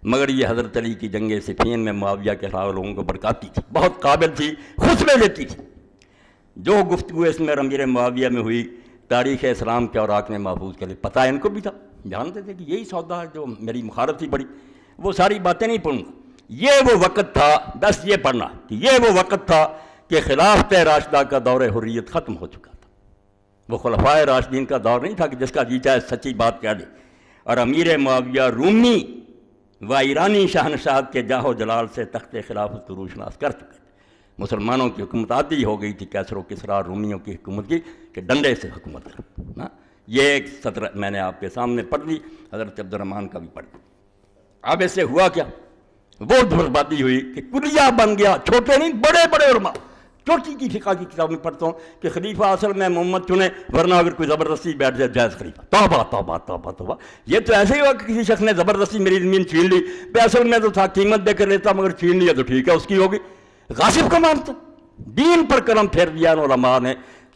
[SPEAKER 1] مگر یہ حضرت علی کی جنگ صفین میں معاویہ کے خلاف لوگوں کو بھڑکاتی تھی, بہت قابل تھی, خطبے لیتی تھی. جو گفتگو اس میں امیر معاویہ میں ہوئی تاریخ اسلام کے اوراق میں محفوظ کے لیے پتہ ہے ان کو بھی تھا، جانتے تھے کہ یہی سودا ہے جو میری مخالف تھی بڑی. وہ ساری باتیں نہیں پڑھوں گا. یہ وہ وقت تھا، بس یہ پڑھنا کہ یہ وہ وقت تھا کہ خلافت راشدہ کا دور حریت ختم ہو چکا تھا. وہ خلفائے راشدین کا دور نہیں تھا کہ جس کا جی چاہے سچی بات کہہ دے. اور امیر معاویہ رومی و ایرانی شہنشاہ کے جاہ و جلال سے تخت خلافت کو روشناس کر چکے تھے. مسلمانوں کی حکومت عادی ہو گئی تھی کیسر و کسریٰ رومیوں کی حکومت کی کہ ڈنڈے سے حکومت کر. یہ ایک سطر میں نے آپ کے سامنے پڑھ لی، حضرت عبد الرحمن کا بھی پڑھ لی. اب اس سے ہوا کیا؟ وہ بربادی ہوئی کہ کلیہ بن گیا. چھوٹے نہیں، بڑے بڑے علماء. چھوٹی کی فقہ کی کتاب میں پڑھتا ہوں کہ خلیفہ اصل میں محمد چنے، ورنہ اگر کوئی زبردستی بیٹھ جائے جائز خلیفہ. توبہ توبہ توبہ توبہ. یہ تو ایسے ہی ہوا کہ کسی شخص نے زبردستی میری زمین چھین لی. اصل میں تو تھا قیمت دے کر لیتا، مگر چھین لیا تو ٹھیک ہے، اس کی ہوگی. غاصب کا مانتا. دین پر قلم پھیر دیا علماء نے،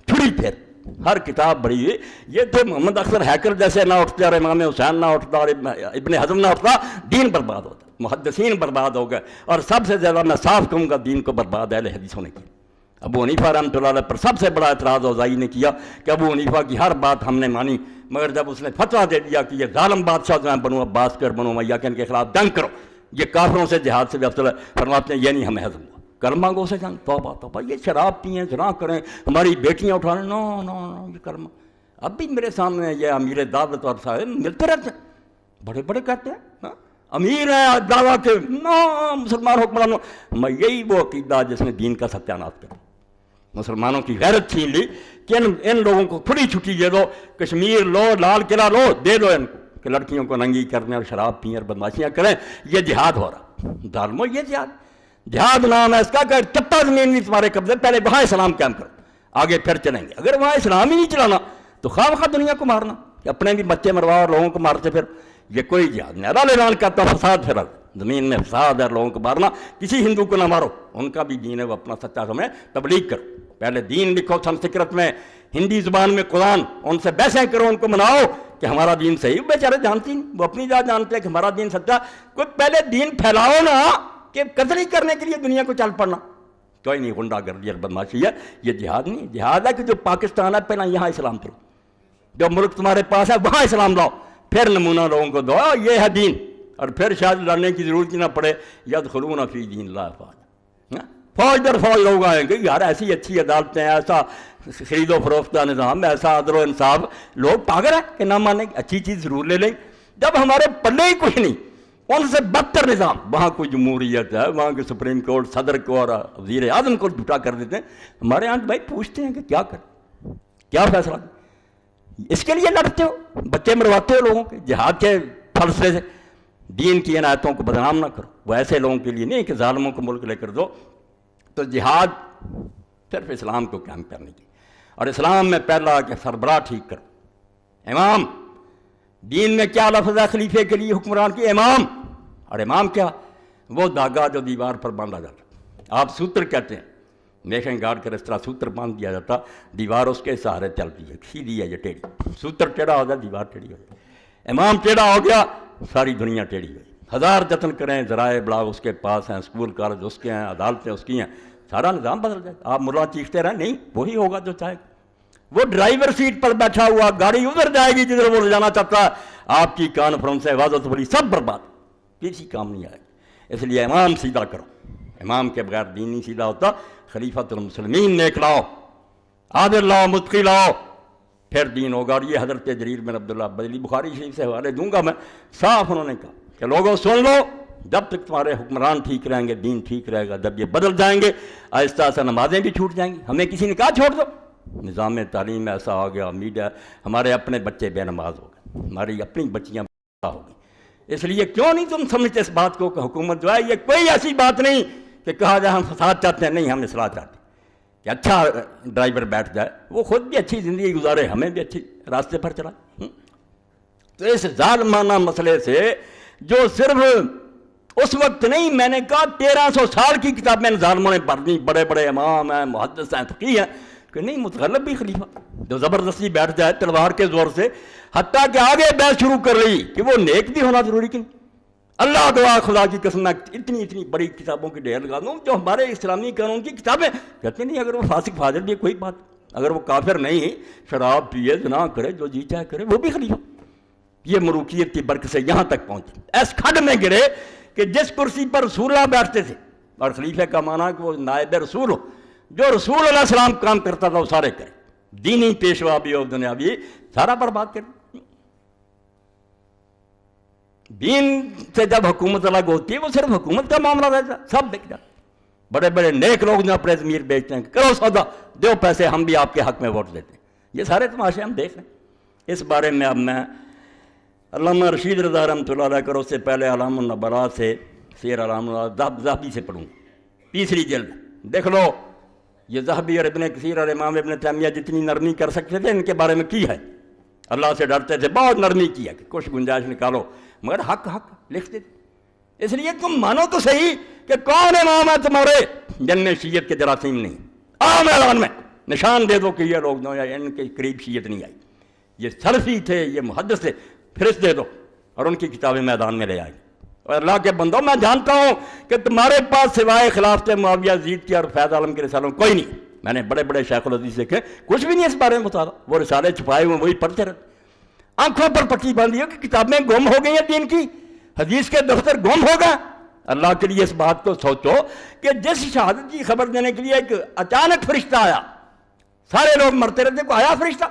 [SPEAKER 1] چھری پھیر ہر کتاب بڑی ہوئی. یہ تو محمد اکثر ہیکل جیسے نہ اٹھتے اور امام حسین نہ اٹھتا اور ابن حزم نہ اٹھتا، دین برباد ہوتا، محدثین برباد ہو گئے. اور سب سے زیادہ میں صاف کہوں گا دین کو برباد اہل حدیثوں نے کیا. ابو حنیفہ رحمۃ اللہ علیہ پر سب سے بڑا اعتراض اوزاعی نے کیا کہ ابو حنیفہ کی ہر بات ہم نے مانی، مگر جب اس نے فتویٰ دے دیا کہ یہ ظالم بادشاہ جو ہیں بنو عباس کے اور بنو امیہ کے، ان کے خلاف جنگ کرو، یہ کافروں سے جہاد سے بھی افضل ہے. فرماتے ہیں یہ نہیں ہمیں ہضم ہوا، کلمہ گو سے جنگ. توبہ توبہ. یہ شراب پئیں، زنا کریں، ہماری بیٹیاں اٹھانے، نو نو نو یہ کلمہ. اب بھی میرے سامنے یہ امیر دعوت اور صاحب ملتے رہتے ہیں، بڑے بڑے کہتے ہیں امیر ہیں دعویٰ کے نو مسلمان حکمرانوں. میں یہی وہ عقیدہ جس نے دین کا ستیاناش کیا، مسلمانوں کی غیرت چھین لی کہ ان لوگوں کو کھلی چھٹی دے دو، کشمیر لو، لال قلعہ لو، دے دو ان کو کہ لڑکیوں کو ننگی کرنے اور شراب پئیں اور بدماشیاں کریں. یہ جہاد ہو رہا. ظالمو یہ جہاد نام ہے اس کا کہ چپا زمین نہیں تمہارے قبضے، پہلے وہاں اسلام قائم کرو، آگے پھر چلیں گے. اگر وہاں اسلام ہی نہیں چلانا تو خواہ خواہ دنیا کو مارنا، کہ اپنے بھی بچے مروا اور لوگوں کو مارتے پھر. یہ کوئی جہاد نہیں. اللہ اعلان کرتا فساد پھر زمین میں فساد ہے، لوگوں کو مارنا. کسی ہندو کو نہ مارو، ان کا بھی دین ہے، وہ اپنا سچا سمجھے، تبلیغ کرو. پہلے دین لکھو سنسکرت میں، ہندی زبان میں قرآن، ان سے بحثیں کرو، ان کو مناؤ کہ ہمارا دین صحیح. بیچارے جانتی نہیں، وہ اپنی ذات جانتے ہیں کہ ہمارا دین سچا. کوئی پہلے دین پھیلاؤ نا، کہ قتل ہی کرنے کے لیے دنیا کو چل پڑنا. کوئی نہیں، غنڈہ گردی اور بدماشی ہے. یہ جہاد نہیں. جہاد ہے کہ جو پاکستان ہے پہلے یہاں اسلام کرو، جو ملک تمہارے پاس ہے وہاں اسلام لاؤ، پھر نمونہ لوگوں کو دو. یہ ہے دین. اور پھر شاید لڑنے کی ضرورت ہی نہ پڑے. یدخلون فی دین اللہ افواجا. فوج در فوج لوگ آئیں گے. یار ایسی اچھی عدالتیں، ایسا خرید و فروختہ نظام، ایسا عدل و انصاف. لوگ پاگل ہیں کہ نہ مانیں. اچھی چیز ضرور لے لیں. جب ہمارے پلے ہی کچھ نہیں، ان سے بدتر نظام، وہاں کوئی جمہوریت ہے، وہاں کے سپریم کورٹ صدر کو اور وزیر اعظم کو جھوٹا کر دیتے ہیں. ہمارے یہاں بھائی پوچھتے ہیں کہ کیا کریں، کیا فیصلہ کریں. اس کے لیے لڑتے ہو، بچے مرواتے ہو لوگوں کے جہاد کے فلسفے سے. دین کی عنایتوں کو بدنام نہ کرو. وہ ایسے لوگوں کے لیے نہیں کہ ظالموں کو ملک لے کر دو. تو جہاد صرف اسلام کو قائم کرنے کی. اور اسلام میں پہلا کہ سربراہ ٹھیک کرو، امام. دین میں کیا لفظ ہے خلیفے کے لیے حکمران کی؟ امام. اور امام کیا؟ وہ داغا جو دیوار پر باندھا جاتا. آپ سوتر کہتے ہیں، میخیں گاڑ کر اس طرح سوتر باندھ دیا جاتا، دیوار اس کے سہارے چلتی ہے. سیدھی ہے یہ ٹیڑھی. سوتر ٹیڑھا ہو جائے دیوار ٹیڑھی ہو جائے. امام ٹیڑھا ہو گیا ساری دنیا ٹیڑھی ہوئی. ہزار جتن کریں، ذرائع ابلاغ اس کے پاس ہیں، اسکول کالج اس کے ہیں، عدالتیں اس کی ہیں، سارا نظام بدل جائے. آپ ملا چیختے رہیں، نہیں وہی ہوگا جو چاہے گا. وہ ڈرائیور سیٹ پر بیٹھا ہوا، گاڑی ادھر جائے گی جدھر وہ لے جانا چاہتا ہے. آپ کی کانفرنس عبادت بڑی سب برباد، کسی کام نہیں آئے گی. اس لیے امام سیدھا کرو. امام کے بغیر دین نہیں سیدھا ہوتا. خلیفۃ المسلمین نیک لاؤ، عادل لاؤ، متقی لاؤ، پھر دین ہوگا. اور یہ حضرت جریر بن عبداللہ بجلی بخاری شریف سے حوالے دوں گا میں. صاف انہوں نے کہا کہ لوگوں سن لو، جب تک تمہارے حکمران ٹھیک رہیں گے دین ٹھیک رہے گا. جب یہ بدل جائیں گے آہستہ آہستہ نمازیں بھی چھوٹ جائیں گی. ہمیں کسی نے کہا چھوڑ دو. نظام تعلیم ایسا ہو گیا، میڈیا، ہمارے اپنے بچے بے نماز ہو گئے، ہماری اپنی بچیاں ہو گئی. اس لیے کیوں نہیں تم سمجھتے اس بات کو کہ حکومت جو ہے یہ کوئی ایسی بات نہیں کہ کہا جائے ہم فساد چاہتے ہیں. نہیں، ہم اصلاح چاہتے ہیں کہ اچھا ڈرائیور بیٹھ جائے، وہ خود بھی اچھی زندگی گزارے، ہمیں بھی اچھی راستے پر چلائے. تو اس ظالمانہ مسئلے سے جو صرف اس وقت نہیں، میں نے کہا 1300 سال کی کتاب میں ظالموں نے پڑھ دی. بڑے بڑے امام ہیں، محدث ہیں، فقیہ ہیں کہ نہیں متغلب بھی خلیفہ جو زبردستی بیٹھ جائے تلوار کے زور سے، حتیٰ کہ آگے بحث شروع کر لی کہ وہ نیک بھی ہونا ضروری کہ نہیں. اللہ دعا خدا کی قسم میں اتنی بڑی کتابوں کی ڈھیر لگا دوں جو ہمارے اسلامی قانون کی کتابیں کہتے نہیں اگر وہ فاسق فاجر بھی کوئی بات، اگر وہ کافر نہیں، شراب پیے، زنا کرے، جو جی چاہے کرے، وہ بھی خلیفہ۔ یہ ملوکیت کی برکت سے یہاں تک پہنچے، ایس کھڈ میں گرے کہ جس کرسی پر رسول اللہ بیٹھتے تھے، اور خلیفہ کا معنی کہ وہ نائب رسول ہو، جو رسول اللہ علیہ السلام کام کرتا تھا وہ سارے کرے، دینی پیشوا بھی اور دنیاوی سارا برباد کرے۔ دین سے جب حکومت الگ ہوتی ہے وہ صرف حکومت کا معاملہ رہتا ہے، سب بک جاتا ہے۔ بڑے بڑے نیک لوگ جو اپنے ضمیر بیچتے ہیں، کرو سودا، دو پیسے، ہم بھی آپ کے حق میں ووٹ دیتے ہیں، یہ سارے تماشے ہم دیکھ رہے ہیں۔ اس بارے میں اب میں علامہ رشید رضا رحمۃ اللہ علیہ کرو سے پہلے علام النبلاء سے سیر علام ذہبی سے پڑھوں، تیسری جلد دیکھ لو۔ یہ ذہبی اور ابن کثیر اور امام ابن تیمیہ جتنی نرمی کر سکتے تھے ان کے بارے میں کی ہے، اللہ سے ڈرتے تھے، بہت نرمی کی ہے کہ کچھ گنجائش نکالو، مگر حق لکھتے تھے۔ اس لیے تم مانو تو صحیح کہ کون امام ہے تمہارے جن میں شیعت کے جراثیم نہیں، آؤ میدان میں نشان دے دو کہ یہ لوگ ان کے قریب شیعت نہیں آئی، یہ سلفی تھے، یہ محدث تھے، فہرست دے دو اور ان کی کتابیں میدان میں لے آئی۔ اور اللہ کے بندوں، میں جانتا ہوں کہ تمہارے پاس سوائے خلافت معاویہ یزید کی اور فیض عالم کے رسالوں کوئی نہیں، میں نے بڑے بڑے شیخ الحدیث دیکھے، کچھ بھی نہیں اس بارے میں بتا، وہ رسالے چھپائے ہوئے وہی پڑھتے رہتے، آنکھوں پر پٹی باندھی ہو کہ کتابیں گم ہو گئی ہیں دین کی، حدیث کے دفتر گم ہو گئے۔ اللہ کے لیے اس بات کو سوچو کہ جس شہادت کی خبر دینے کے لیے ایک اچانک فرشتہ آیا، سارے لوگ مرتے رہتے، کو آیا فرشتہ،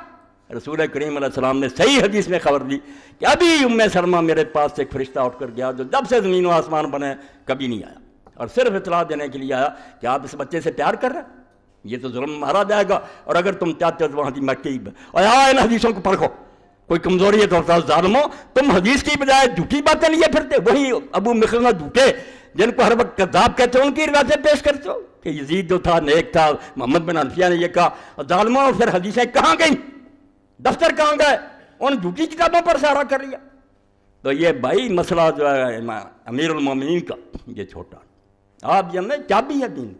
[SPEAKER 1] رسول کریم علیہ السلام نے صحیح حدیث میں خبر دی کہ ابھی ام سلمہ میرے پاس سے ایک فرشتہ اٹھ کر گیا جو جب سے زمین و آسمان بنے کبھی نہیں آیا، اور صرف اطلاع دینے کے لیے آیا کہ آپ اس بچے سے پیار کر رہے ہیں، یہ تو ظلم مارا جائے گا، اور اگر تم چاہتے ہو تو وہاں کی مٹی اور ان حدیثوں کو پرکھو، کوئی کمزوری ہے تو ظالموں، تم حدیث کی بجائے جھوٹی باتیں لیے پھرتے، وہی ابو مخرمہ جھوٹے جن کو ہر وقت کذاب کہتے ہیں ان کی روایتیں پیش کرتے ہو کہ یزید جو تھا نیک تھا، محمد بن حنفیہ نے یہ کہا، اور ظالموں پھر حدیثیں کہاں گئیں، دفتر کہاں گئے، ان جھوٹی کتابوں پر سہارا کر لیا۔ تو یہ بھائی مسئلہ جو ہے امیر المومنین کا یہ چھوٹا، آپ جانتے چابی ہے دین،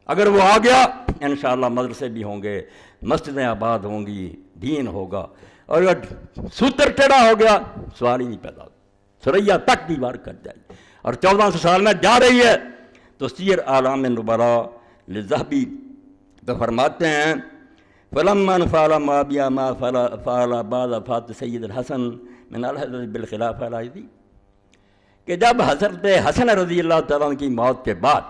[SPEAKER 1] اگر وہ آ گیا انشاءاللہ مدرسے بھی ہوں گے، مسجدیں آباد ہوں گی، دین ہوگا، اور اگر سوتر ٹیڑھا ہو گیا سوال ہی نہیں پیدا ہوگا، سریا تک دیوار کر جائے گی، اور 1400 سال میں جا رہی ہے۔ تو سیر اعلام نبلاء للذہبی تو فرماتے ہیں فلما فعل معاویہ ما فعل بعد وفات سید الحسن من الحضرت بالخلافہ الراشدی، کہ جب حضرت حسن رضی اللہ تعالیٰ عنہ کی موت کے بعد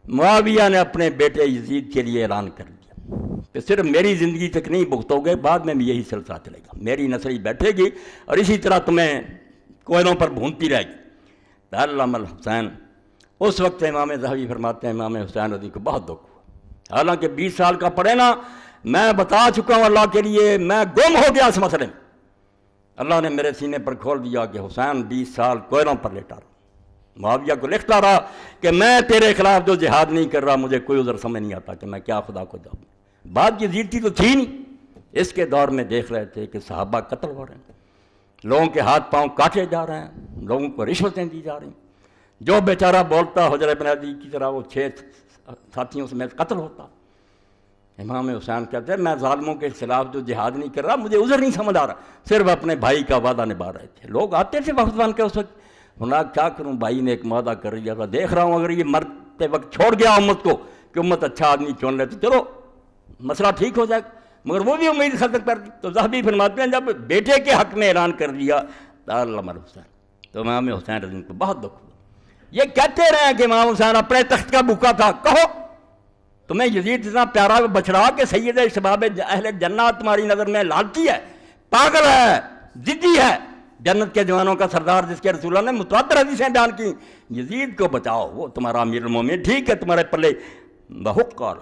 [SPEAKER 1] معاویہ نے اپنے بیٹے یزید کے لیے اعلان کر دیا کہ صرف میری زندگی تک نہیں بھگتو گے، بعد میں بھی یہی سلسلہ چلے گا، میری نسل بیٹھے گی اور اسی طرح تمہیں کوئلوں پر بھونتی رہے گی۔ تعلم الحسین، اس وقت امام ذہبی فرماتے ہیں امام حسین رضی کو بہت دکھ ہوا، حالانکہ 20 سال کا پڑھے نا، میں بتا چکا ہوں اللہ کے لیے، میں گم ہو گیا اس مسئلے میں، اللہ نے میرے سینے پر کھول دیا کہ حسین 20 سال کوئلوں پر لیٹا رہا، معاویہ کو لکھتا رہا کہ میں تیرے خلاف جو جہاد نہیں کر رہا، مجھے کوئی عذر سمجھ نہیں آتا کہ میں کیا خدا کو جاؤں۔ بات کی زیرتی تو تھی نہیں، اس کے دور میں دیکھ رہے تھے کہ صحابہ قتل ہو رہے ہیں، لوگوں کے ہاتھ پاؤں کاٹے جا رہے ہیں، لوگوں کو رشوتیں دی جا رہی ہیں، جو بیچارہ بولتا حجر بن عدی کی طرح وہ 6 ساتھیوں سمیت قتل ہوتا۔ امام حسین کہتے ہیں میں ظالموں کے خلاف جو جہاد نہیں کر رہا، مجھے عذر نہیں سمجھ آ رہا، صرف اپنے بھائی کا وعدہ نبھا رہے تھے۔ لوگ آتے تھے وقت بن کے اس وقت، ہونا کیا کروں، بھائی نے ایک وعدہ کر لیا تھا، دیکھ رہا ہوں اگر یہ مرتے وقت چھوڑ گیا امت کو کہ امت اچھا آدمی چن لے تو چلو مسئلہ ٹھیک ہو جائے گا، مگر وہ بھی امید ختم کر دی۔ تو ذہبی فرماتے ہیں جب بیٹے کے حق میں اعلان کر دیا تعلم الحسین، تو امام حسین رضی کو بہت دکھ ہوا۔ یہ کہتے رہے کہ امام حسین اپنے تخت کا بھوکا تھا، کہو تمہیں یزید اتنا پیارا بچڑا کہ سید شباب اہل جنت تمہاری نظر میں لالچی ہے، پاگل ہے، ضدی ہے، جنت کے جوانوں کا سردار جس کے رسول اللہ نے متواتر حدیثیں بیان کی، یزید کو بچاؤ، وہ تمہارا امیر المومنین، ٹھیک ہے تمہارے پلے بہت کال۔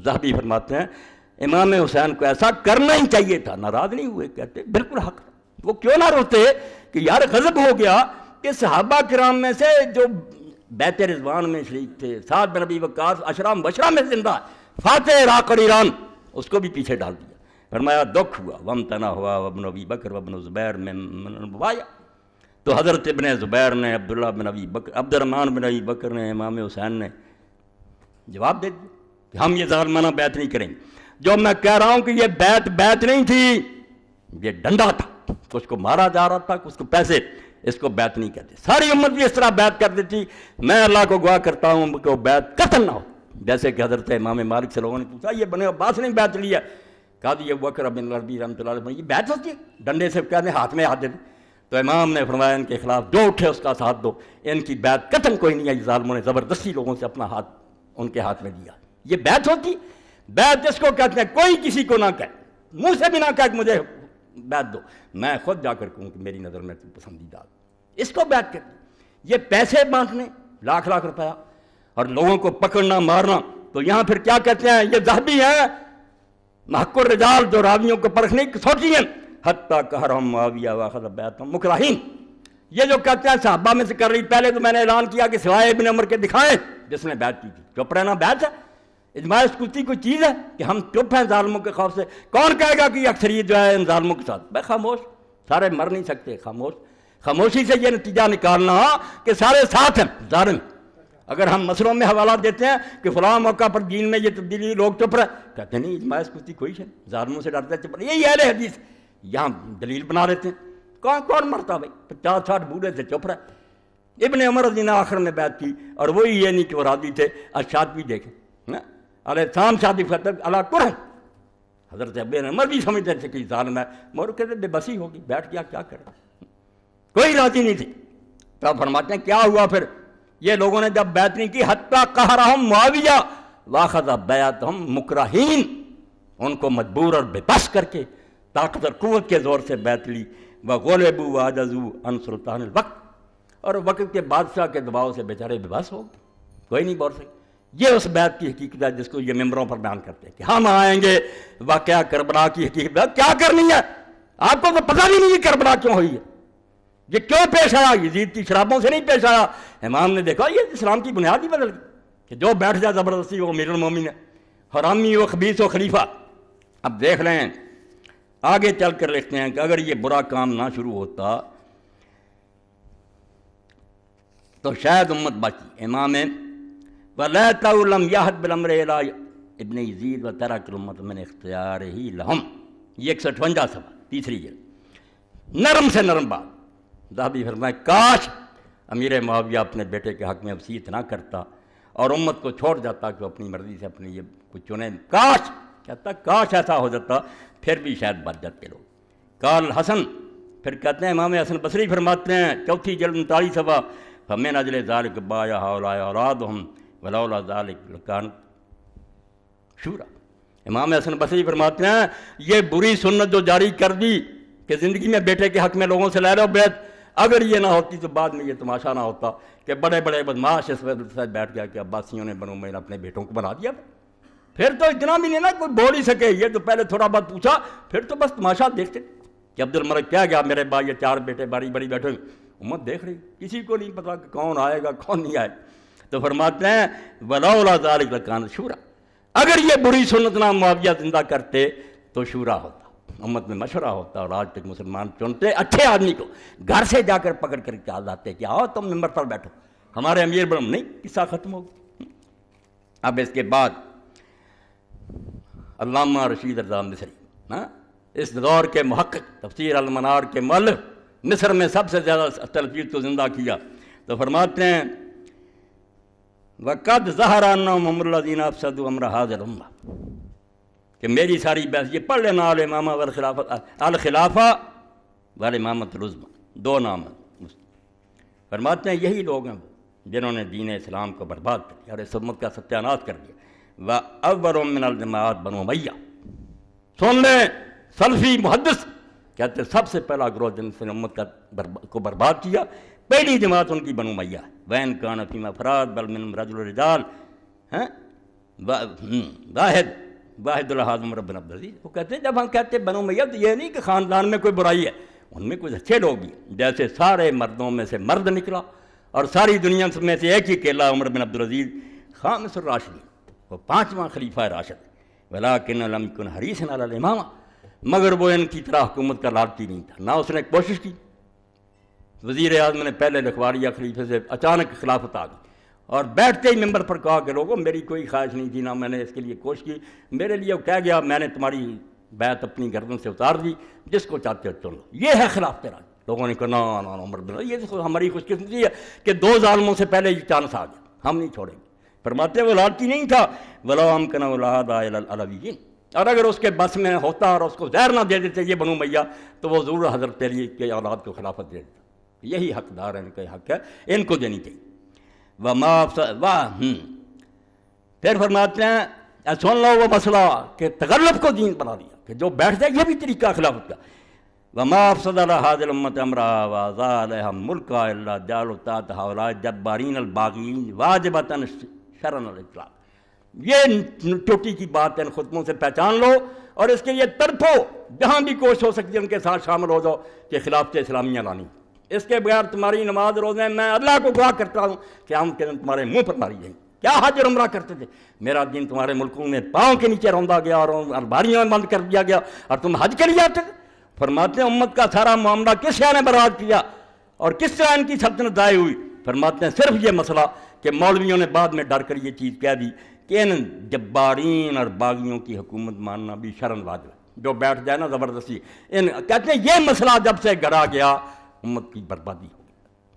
[SPEAKER 1] ذہبی فرماتے ہیں امام حسین کو ایسا کرنا ہی چاہیے تھا، ناراض نہیں ہوئے، کہتے بالکل حق تھا۔ وہ کیوں نہ روتے کہ یار غضب ہو گیا کہ صحابہ کرام میں سے جو بیت رضوان میں شریک تھے، سعد بن ابی وقاص عشرہ مبشرہ میں زندہ ہے، فاتح عراق اور ایران، اس کو بھی پیچھے ڈال دیا۔ فرمایا دکھ ہوا، وامتنا ہوا وابن ابی بکر وابن زبیر میں نبوایا۔ تو حضرت ابن زبیر نے، عبداللہ بن ابی بکر، عبد الرحمن بن ابی بکر نے، امام حسین نے جواب دے دیا کہ ہم یہ ظالمانہ بیعت نہیں کریں گے۔ جو میں کہہ رہا ہوں کہ یہ بیعت نہیں تھی، یہ ڈنڈا تھا، اس کو مارا جا رہا تھا، اس کو پیسے اس کو بیعت نہیں کہتے. ساری امت بھی اس طرح بیعت کر دیتی. میں اللہ کو گواہ کرتا ہوں کہ وہ بیعت قتل نہ ہو. جیسے کہ حضرت امام مالک سے لوگوں نے پوچھا یہ بنے عباس نے بیعت لیا, قاضی ابوبکر بن العربی رحمۃ اللہ علیہ, یہ بیعت ہوتی ہے؟ ڈنڈے سے کہتے ہیں ہاتھ میں ہاتھ دے دیں. تو امام نے فرمایا ان کے خلاف جو اٹھے اس کا ساتھ دو, ان کی بیعت قتل کوئی نہیں ہے. ظالموں نے زبردستی لوگوں سے اپنا ہاتھ ان کے ہاتھ میں دیا. یہ بیعت ہوتی؟ بیعت اس کو کہتے ہیں کوئی کسی کو نہ کہے, منہ سے بھی نہ کہے کہ مجھے بیعت دو, میں خود جا کر کہوں کہ میری نظر میں تو پسندیدہ, اس کو بیعت کہتے ہیں. یہ پیسے بانٹنے لاکھ لاکھ روپیہ اور لوگوں کو پکڑنا مارنا, تو یہاں پھر کیا کہتے ہیں یہ ذہبی ہیں محق الرجال جو راویوں کو پرکھنے کی سوچی ہیں, حتیٰ کہرہم معاویہ واخذ بیعتہم مکرہین. یہ جو کہتے ہیں صحابہ میں سے کر رہی, پہلے تو میں نے اعلان کیا کہ سوائے ابن عمر کے دکھائیں جس نے بیعت کی تھی. چپ رہنا بیعت ہے؟ اجماع سکوتی کوئی چیز ہے کہ ہم چپ ہیں ظالموں کے خوف سے؟ کون کہے گا کہ یہ اکثریت جو ہے ان ظالموں کے ساتھ؟ بھائی خاموش, سارے مر نہیں سکتے, خاموش. خاموشی سے یہ نتیجہ نکالنا کہ سارے ساتھ ہیں ظالم. اگر ہم مسئلوں میں حوالہ دیتے ہیں کہ فلاں موقع پر دین میں یہ تبدیلی, لوگ چپ رہے, کہتے ہیں نہیں اجماع سکوتی کوئی ہے, ظالموں سے ڈرتے چپ رہے. یہی اہل حدیث یہاں دلیل بنا لیتے ہیں. کون مرتا بھائی؟ 50-60 بوڑھے سے چپ رہے. ابن عمر رضی اللہ آخر میں بیعت کی, اور وہی یہ نہیں کہ وہ راضی تھے. اشاد بھی دیکھیں علیہ السلام شادی فتح اللہ کریں. حضرت ابن عمر بھی سمجھتے تھے کہ ظالم ہے, مگر کہتے بے بسی ہوگی, بیٹھ گیا کیا کرے, کوئی راضی نہیں تھی. تو فرماتے ہیں کیا ہوا پھر؟ یہ لوگوں نے جب بیعت نہیں کی, حتیٰ قہرہم معاویہ واخذ بیعتہم مکرہین, ان کو مجبور اور بے بس کر کے طاقت اور قوت کے زور سے بیعت لی. وغلبوا وعجزوا عن سلطان الوقت, اور وقت کے بادشاہ کے دباؤ سے بیچارے بے بس ہو گئے, کوئی نہیں بول سکے. یہ اس بیعت کی حقیقت ہے جس کو یہ ممبروں پر بیان کرتے ہیں کہ ہم آئیں گے. واقعہ کربلا کی حقیقت کیا کرنی ہے؟ آپ کو تو پتہ بھی نہیں یہ کربلا کیوں ہوئی ہے, یہ کیوں پیش آیا. یزید کی شرابوں سے نہیں پیش آیا. امام نے دیکھا یہ اسلام کی بنیاد ہی بدل گئی کہ جو بیٹھ جائے زبردستی وہ امیر المومن ہے, حرامی و خبیث و خلیفہ. اب دیکھ لیں آگے چل کر لکھتے ہیں کہ اگر یہ برا کام نہ شروع ہوتا تو شاید امت بچی. امام وَلَيْتَهُ لَمْ يَهْدْ بِالْأَمْرِ إِلَىٰ ابن یزید وَتَرَكَ الْأُمَّةَ مِنْ اخْتِيَارِهِ لَهُمْ. یہ 158 صفحہ تیسری جلد, نرم سے نرم بات. ذہبی فرمائے کاش امیر معاویہ اپنے بیٹے کے حق میں وصیت نہ کرتا اور امت کو چھوڑ جاتا کہ وہ اپنی مرضی سے اپنے یہ کچھ چنے. کاش کہتا کاش ایسا ہو جاتا, پھر بھی شاید بچ جاتے لوگ. قال حسن, پھر کہتے ہیں امام حسن بصری فرماتے ہیں چوتھی جلد 39 صفحہ, فَمِنْ أَجْلِ ذَلِكَ بَايَعَ هَؤُلَاءِ أَوْلَادُهُمْ وَلَوْلَا ذَلِكَ لَكَانَتْ شُورَىٰ. امام حسن بصری فرماتے ہیں یہ بری سنت جو جاری کر دی کہ زندگی میں بیٹے کے حق میں لوگوں سے لے لو بیعت, اگر یہ نہ ہوتی تو بعد میں یہ تماشا نہ ہوتا کہ بڑے بڑے بدماش اس وقت سے بیٹھ گیا کہ عباسیوں نے بنو امیہ اپنے بیٹوں کو بنا دیا. پھر تو اتنا بھی نہیں نا کوئی بول ہی سکے, یہ تو پہلے تھوڑا بہت پوچھا, پھر تو بس تماشا دیکھتے کہ عبد الملک کیا گیا میرے بھائی یہ 4 بیٹے باری باری بیٹھے, امت دیکھ رہی, کسی کو نہیں پتا کہ کون آئے گا کون نہیں آئے. تو فرماتے ہیں وَلَوْلَا ذَلِكَ لَكَانَتْ شُورَىٰ, اگر یہ بری سنت نہ معاویہ زندہ کرتے تو شورا ہوتا, امت میں مشورہ ہوتا, اور آج تک مسلمان چنتے اچھے آدمی کو گھر سے جا کر پکڑ کر کے آتے کہ آؤ تم ممبر پر بیٹھو ہمارے امیر بنو, نہیں, قصہ ختم ہو گیا. اب اس کے بعد علامہ رشید رضا مصری, اس دور کے محقق, تفسیر المنار کے مؤلف, مصر میں سب سے زیادہ تلفیق کو زندہ کیا. تو فرماتے ہیں وَقَدْ ظَهَرَ أَنَّهُمْ هُمُ الَّذِينَ أَفْسَدُوا أَمْرَ هَٰذِهِ الْأُمَّةِ, کہ میری ساری بحث یہ پڑھ لینا الامامہ والخلافہ والامامۃ العظمیٰ, 2 نام ہیں. فرماتے ہیں یہی لوگ ہیں جنہوں نے دین اسلام کو برباد کر دیا اور اس امت کا ستیہ ناش کر دیا. وَأَوَّلُ مِنَ الْجَمَاعَاتِ بنو امیہ, سن لیں سلفی محدث کہتے سب سے پہلا گروہ جن سے امت کو برباد کیا, پہلی جماعت ان کی بنو امیہ. وَإِنْ كَانَ فِيمَا أَفْرَادٌ بَلْ مِنْهُمْ رَجُلٌ رِجَالٌ واحد الحاظ عمر بن عبد العزیز. وہ کہتے ہیں جب ہم کہتے ہیں بنو امیہ تو یہ نہیں کہ خاندان میں کوئی برائی ہے, ان میں کچھ اچھے لوگ بھی, جیسے سارے مردوں میں سے مرد نکلا اور ساری دنیا میں سے ایک ہی اکیلا عمر بن عبد العزیز خامس الراشدین, وہ 5واں خلیفہ راشد. ولیکن لم یکن حریصا علی الامامہ, مگر وہ ان کی طرح حکومت کا لالچی نہیں تھا, نہ اس نے کوشش کی. وزیر اعظم نے پہلے لکھوا لیا خلیفے سے, اچانک خلافت آ گئی اور بیٹھتے ہی ممبر پر کہا کہ لوگوں میری کوئی خواہش نہیں تھی, نہ میں نے اس کے لیے کوشش کی, میرے لیے وہ کہہ گیا میں نے تمہاری بیعت اپنی گردن سے اتار دی, جس کو چاہتے ہو چن لو, یہ ہے خلافت راج. لوگوں نے کہا نا عمر بن، یہ تو ہماری خوش قسمتی ہے کہ 2 ظالموں سے پہلے یہ چانس آ گیا، ہم نہیں چھوڑیں گے۔ فرماتے وہ لالچی نہیں تھا، وَلَوْ أَمْكَنَ وَلَهَدَا إِلَى الْعَلَوِيِّينَ، اور اگر اس کے بس میں ہوتا اور اس کو زہر نہ دے دیتے یہ بنو امیہ، تو وہ ضرور حضرت علی کے اولاد کو خلافت دے دیتا۔ یہی حقدار ہے، ان کا حق ہے، ان کو دینی چاہیے۔ پھر فرماتے ہیں سن لو وہ مسئلہ کہ تغلب کو دین بنا دیا، کہ جو بیٹھ جائے یہ بھی طریقہ خلافت کا۔ وَمَا أَفْسَدَ عَلَىٰ هَٰذِهِ الْأُمَّةِ أَمْرَهَا وَأَضَاعَ عَلَيْهَا مُلْكَهَا إِلَّا جَعَلُوا تَحْتَ هَٰؤُلَاءِ الْجَبَّارِينَ الْبَاغِينَ وَاجِبَةً شَرْعًا الْإِطْلَاقِ۔ یہ ٹوٹی کی بات ہے، ان خطبوں سے پہچان لو اور اس کے لیے تڑپو، جہاں بھی کوشش ہو سکتی ہے ان کے ساتھ شامل ہو جاؤ کہ خلافت اسلامیہ لانی۔ اس کے بغیر تمہاری نماز روزے میں اللہ کو دعا کرتا ہوں کہ ہم کے دن تمہارے منہ پر ماری جائیں۔ کیا حج اور عمرہ کرتے تھے؟ میرا دین تمہارے ملکوں میں پاؤں کے نیچے روندا گیا اور الباریوں میں بند کر دیا گیا، اور تم حج کے لیے آتے تھے۔ فرماتے ہیں امت کا سارا معاملہ کس شے نے برباد کیا اور کس طرح ان کی سلطنت ضائع ہوئی؟ فرماتے ہیں صرف یہ مسئلہ کہ مولویوں نے بعد میں ڈر کر یہ چیز کہہ دی کہ ان جبارین اور باغیوں کی حکومت ماننا بھی شرعاً واجب ہے، جو بیٹھ جائے نا زبردستی۔ کہتے ہیں یہ مسئلہ جب سے گڑا گیا امت کی بربادی ہو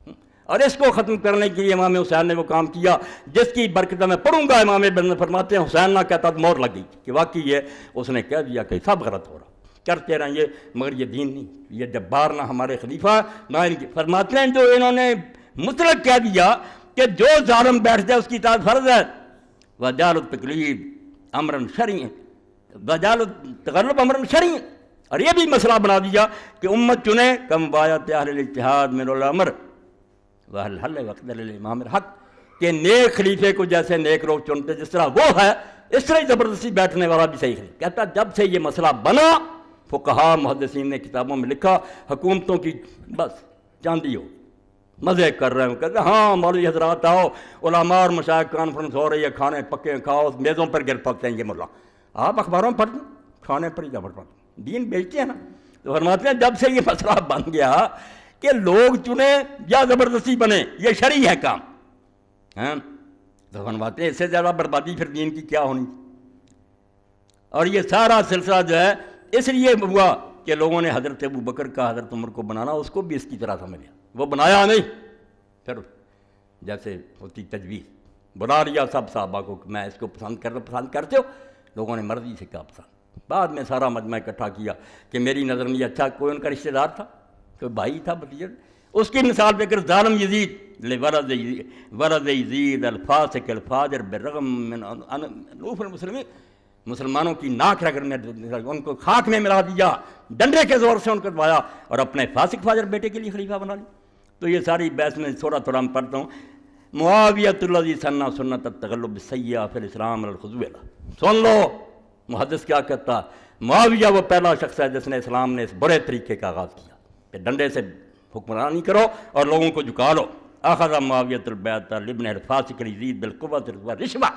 [SPEAKER 1] گئی، اور اس کو ختم کرنے کے لیے امام حسین نے وہ کام کیا جس کی برکت میں پڑھوں گا۔ امام ابن فرماتے ہیں حسین نہ کہتا تو مور لگ گئی کہ واقعی یہ اس نے کہہ دیا کہ سب غلط ہو رہا، کرتے رہیں یہ، مگر یہ دین نہیں، یہ جبار نہ ہمارے خلیفہ نہ ان کی۔ فرماتے ہیں جو انہوں نے مطلق کہہ دیا کہ جو ظالم بیٹھ جائے اس کی اطاعت فرض ہے، وجعل التقلیب امرا شرعی، وجعل التغلب امرا شرعی، اور یہ بھی مسئلہ بنا دیا کہ امت چنے کم بایت اہل الاجتہاد من الامر والحل وقت للامام الحق، کہ نیک خلیفے کو جیسے نیک لوگ چنتے جس طرح وہ ہے اس طرح ہی زبردستی بیٹھنے والا بھی صحیح خلیفہ۔ کہتا جب سے یہ مسئلہ بنا، فقہا محدثین نے کتابوں میں لکھا، حکومتوں کی بس چاندی ہو، مزے کر رہے ہیں، کہتے ہیں ہاں مولوی حضرات آؤ، علماء اور مشائخ کانفرنس ہو رہی ہے، کھانے پکے کھاؤ، میزوں پر گر پڑتے ہیں یہ ملا۔ آپ اخباروں میں پڑھتے ہیں، کھانے پر ہی جب پڑھتے ہیں، دین بیچتے ہیں نا۔ تو فرماتے ہیں جب سے یہ مسئلہ بن گیا کہ لوگ چنے یا زبردستی بنے، یہ شرعی ہے کام، تو فرماتے ہیں اس سے زیادہ بربادی پھر دین کی کیا ہونی۔ اور یہ سارا سلسلہ جو ہے اس لیے ہوا کہ لوگوں نے حضرت ابو بکر کا حضرت عمر کو بنانا اس کو بھی اس کی طرح سمجھا، وہ بنایا نہیں، پھر جیسے ہوتی تجویز بنا لیا سب صحابہ کو کہ میں اس کو پسند کرتے ہو، لوگوں نے مرضی سے کہا پسند۔ بعد میں سارا مجمع اکٹھا کیا کہ میری نظر میں اچھا کوئی ان کا رشتہ دار تھا، کوئی بھائی تھا، بھتیجا، اس کی مثال دے کر ظالم یزید ورد یزید الفاسق الفاجر بالرغم من انوف المسلمین، مسلمانوں کی ناک رگڑ میں ان کو خاک میں ملا دیا، ڈنڈے کے زور سے ان کو دبایا اور اپنے فاسق فاجر بیٹے کے لیے خلیفہ بنا لیا۔ تو یہ ساری بحث میں تھوڑا میں پڑھتا ہوں۔ معاویۃ الذی سن سنت التغلب بالسیئۃ فی الاسلام الخضوع، سن لو محدث کیا کہتا، معاویہ وہ پہلا شخص ہے جس نے اسلام نے اس بڑے طریقے کا آغاز کیا کہ ڈنڈے سے حکمرانی کرو اور لوگوں کو جھکا لو۔ اخذ معاویۃ البیعۃ لابن الفاسق یزید بالقوۃ والرشوہ،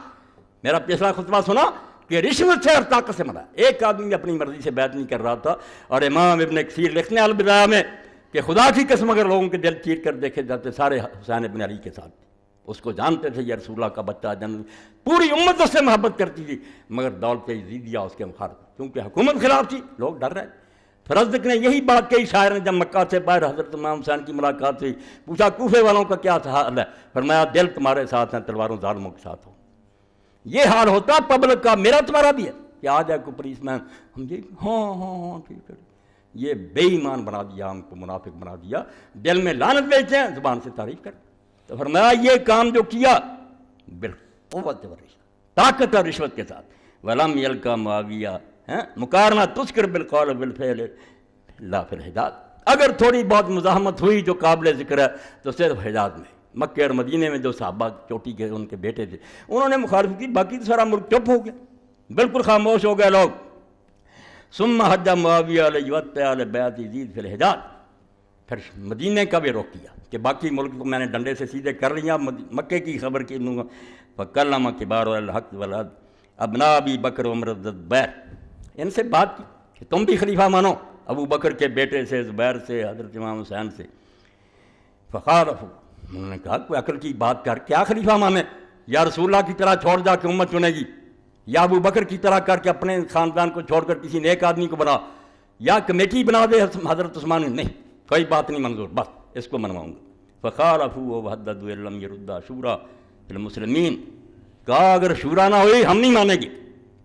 [SPEAKER 1] میرا پچھلا خطبہ سنا کہ رشوت سے اور طاقت سے مرا، ایک آدمی اپنی مرضی سے بیعت نہیں کر رہا تھا۔ اور امام ابن کثیر لکھنے البدایہ میں کہ خدا کی قسم اگر لوگوں کے دل چیر کر دیکھے جاتے سارے حسین ابن علی کے ساتھ، اس کو جانتے تھے یہ رسول اللہ کا بچہ جن، پوری امت اس سے محبت کرتی تھی، مگر دولت یزیدیہ اس کے مخالف، کیونکہ حکومت خلاف تھی، لوگ ڈر رہے۔ فرزدق نے یہی بات کہی شاعر نے جب مکہ سے باہر حضرت امام حسین کی ملاقات ہوئی، پوچھا کوفے والوں کا کیا حال ہے؟ فرمایا دل تمہارے ساتھ ہیں، تلواروں ظالموں کے ساتھ ہو۔ یہ حال ہوتا پبلک کا، میرا تمہارا بھی ہے کہ آ جائے کوئی پولیس مین، ہم یہ ہاں ٹھیک ہے، یہ بے ایمان بنا دیا، ہم کو منافق بنا دیا، دل میں لعنت بیچتے ہیں، زبان سے تعریف کر۔ تو فرمایا یہ کام جو کیا بالقوت والرشوہ، طاقت اور رشوت کے ساتھ، ولم یلقا معاویہ، مقارنہ تذکر بالقول بالفعل لا فی الحجاز، اگر تھوڑی بہت مزاحمت ہوئی جو قابل ذکر ہے تو صرف حجاز میں، مکہ اور مدینے میں جو صحابہ چوٹی کے ان کے بیٹے تھے انہوں نے مخالفت کی، باقی تو سارا ملک چپ ہو گیا، بالکل خاموش ہو گئے لوگ۔ ثم حج معاویہ علیہ وطع علی بیعت یزید فی الحجاز، پھر مدینے کا بھی روک کیا کہ باقی ملک کو میں نے ڈنڈے سے سیدھے کر لیا، مکے کی خبر کی لوں گا۔ فکلم کبار الحق والعدل ابناء ابی بکر وعمر الزبیر، ان سے بات کی کہ تم بھی خلیفہ مانو، ابو بکر کے بیٹے سے، زبیر سے، حضرت امام حسین سے۔ فخالفوا، انہوں نے کہا کوئی عقل کی بات کر، کیا خلیفہ مانے؟ یا رسول اللہ کی طرح چھوڑ جا کے امت چنے گی، یا ابو بکر کی طرح کر کے اپنے خاندان کو چھوڑ کر کسی نیک آدمی کو بنا، یا کمیٹی بنا دے حضرت عثمان؟ نہیں، کوئی بات نہیں منظور، بس اس کو منواؤں گا۔ فخالفوا وحددوا لم يرد شورا المسلمین، کہا اگر شورا نہ ہوئی ہم نہیں مانیں گے۔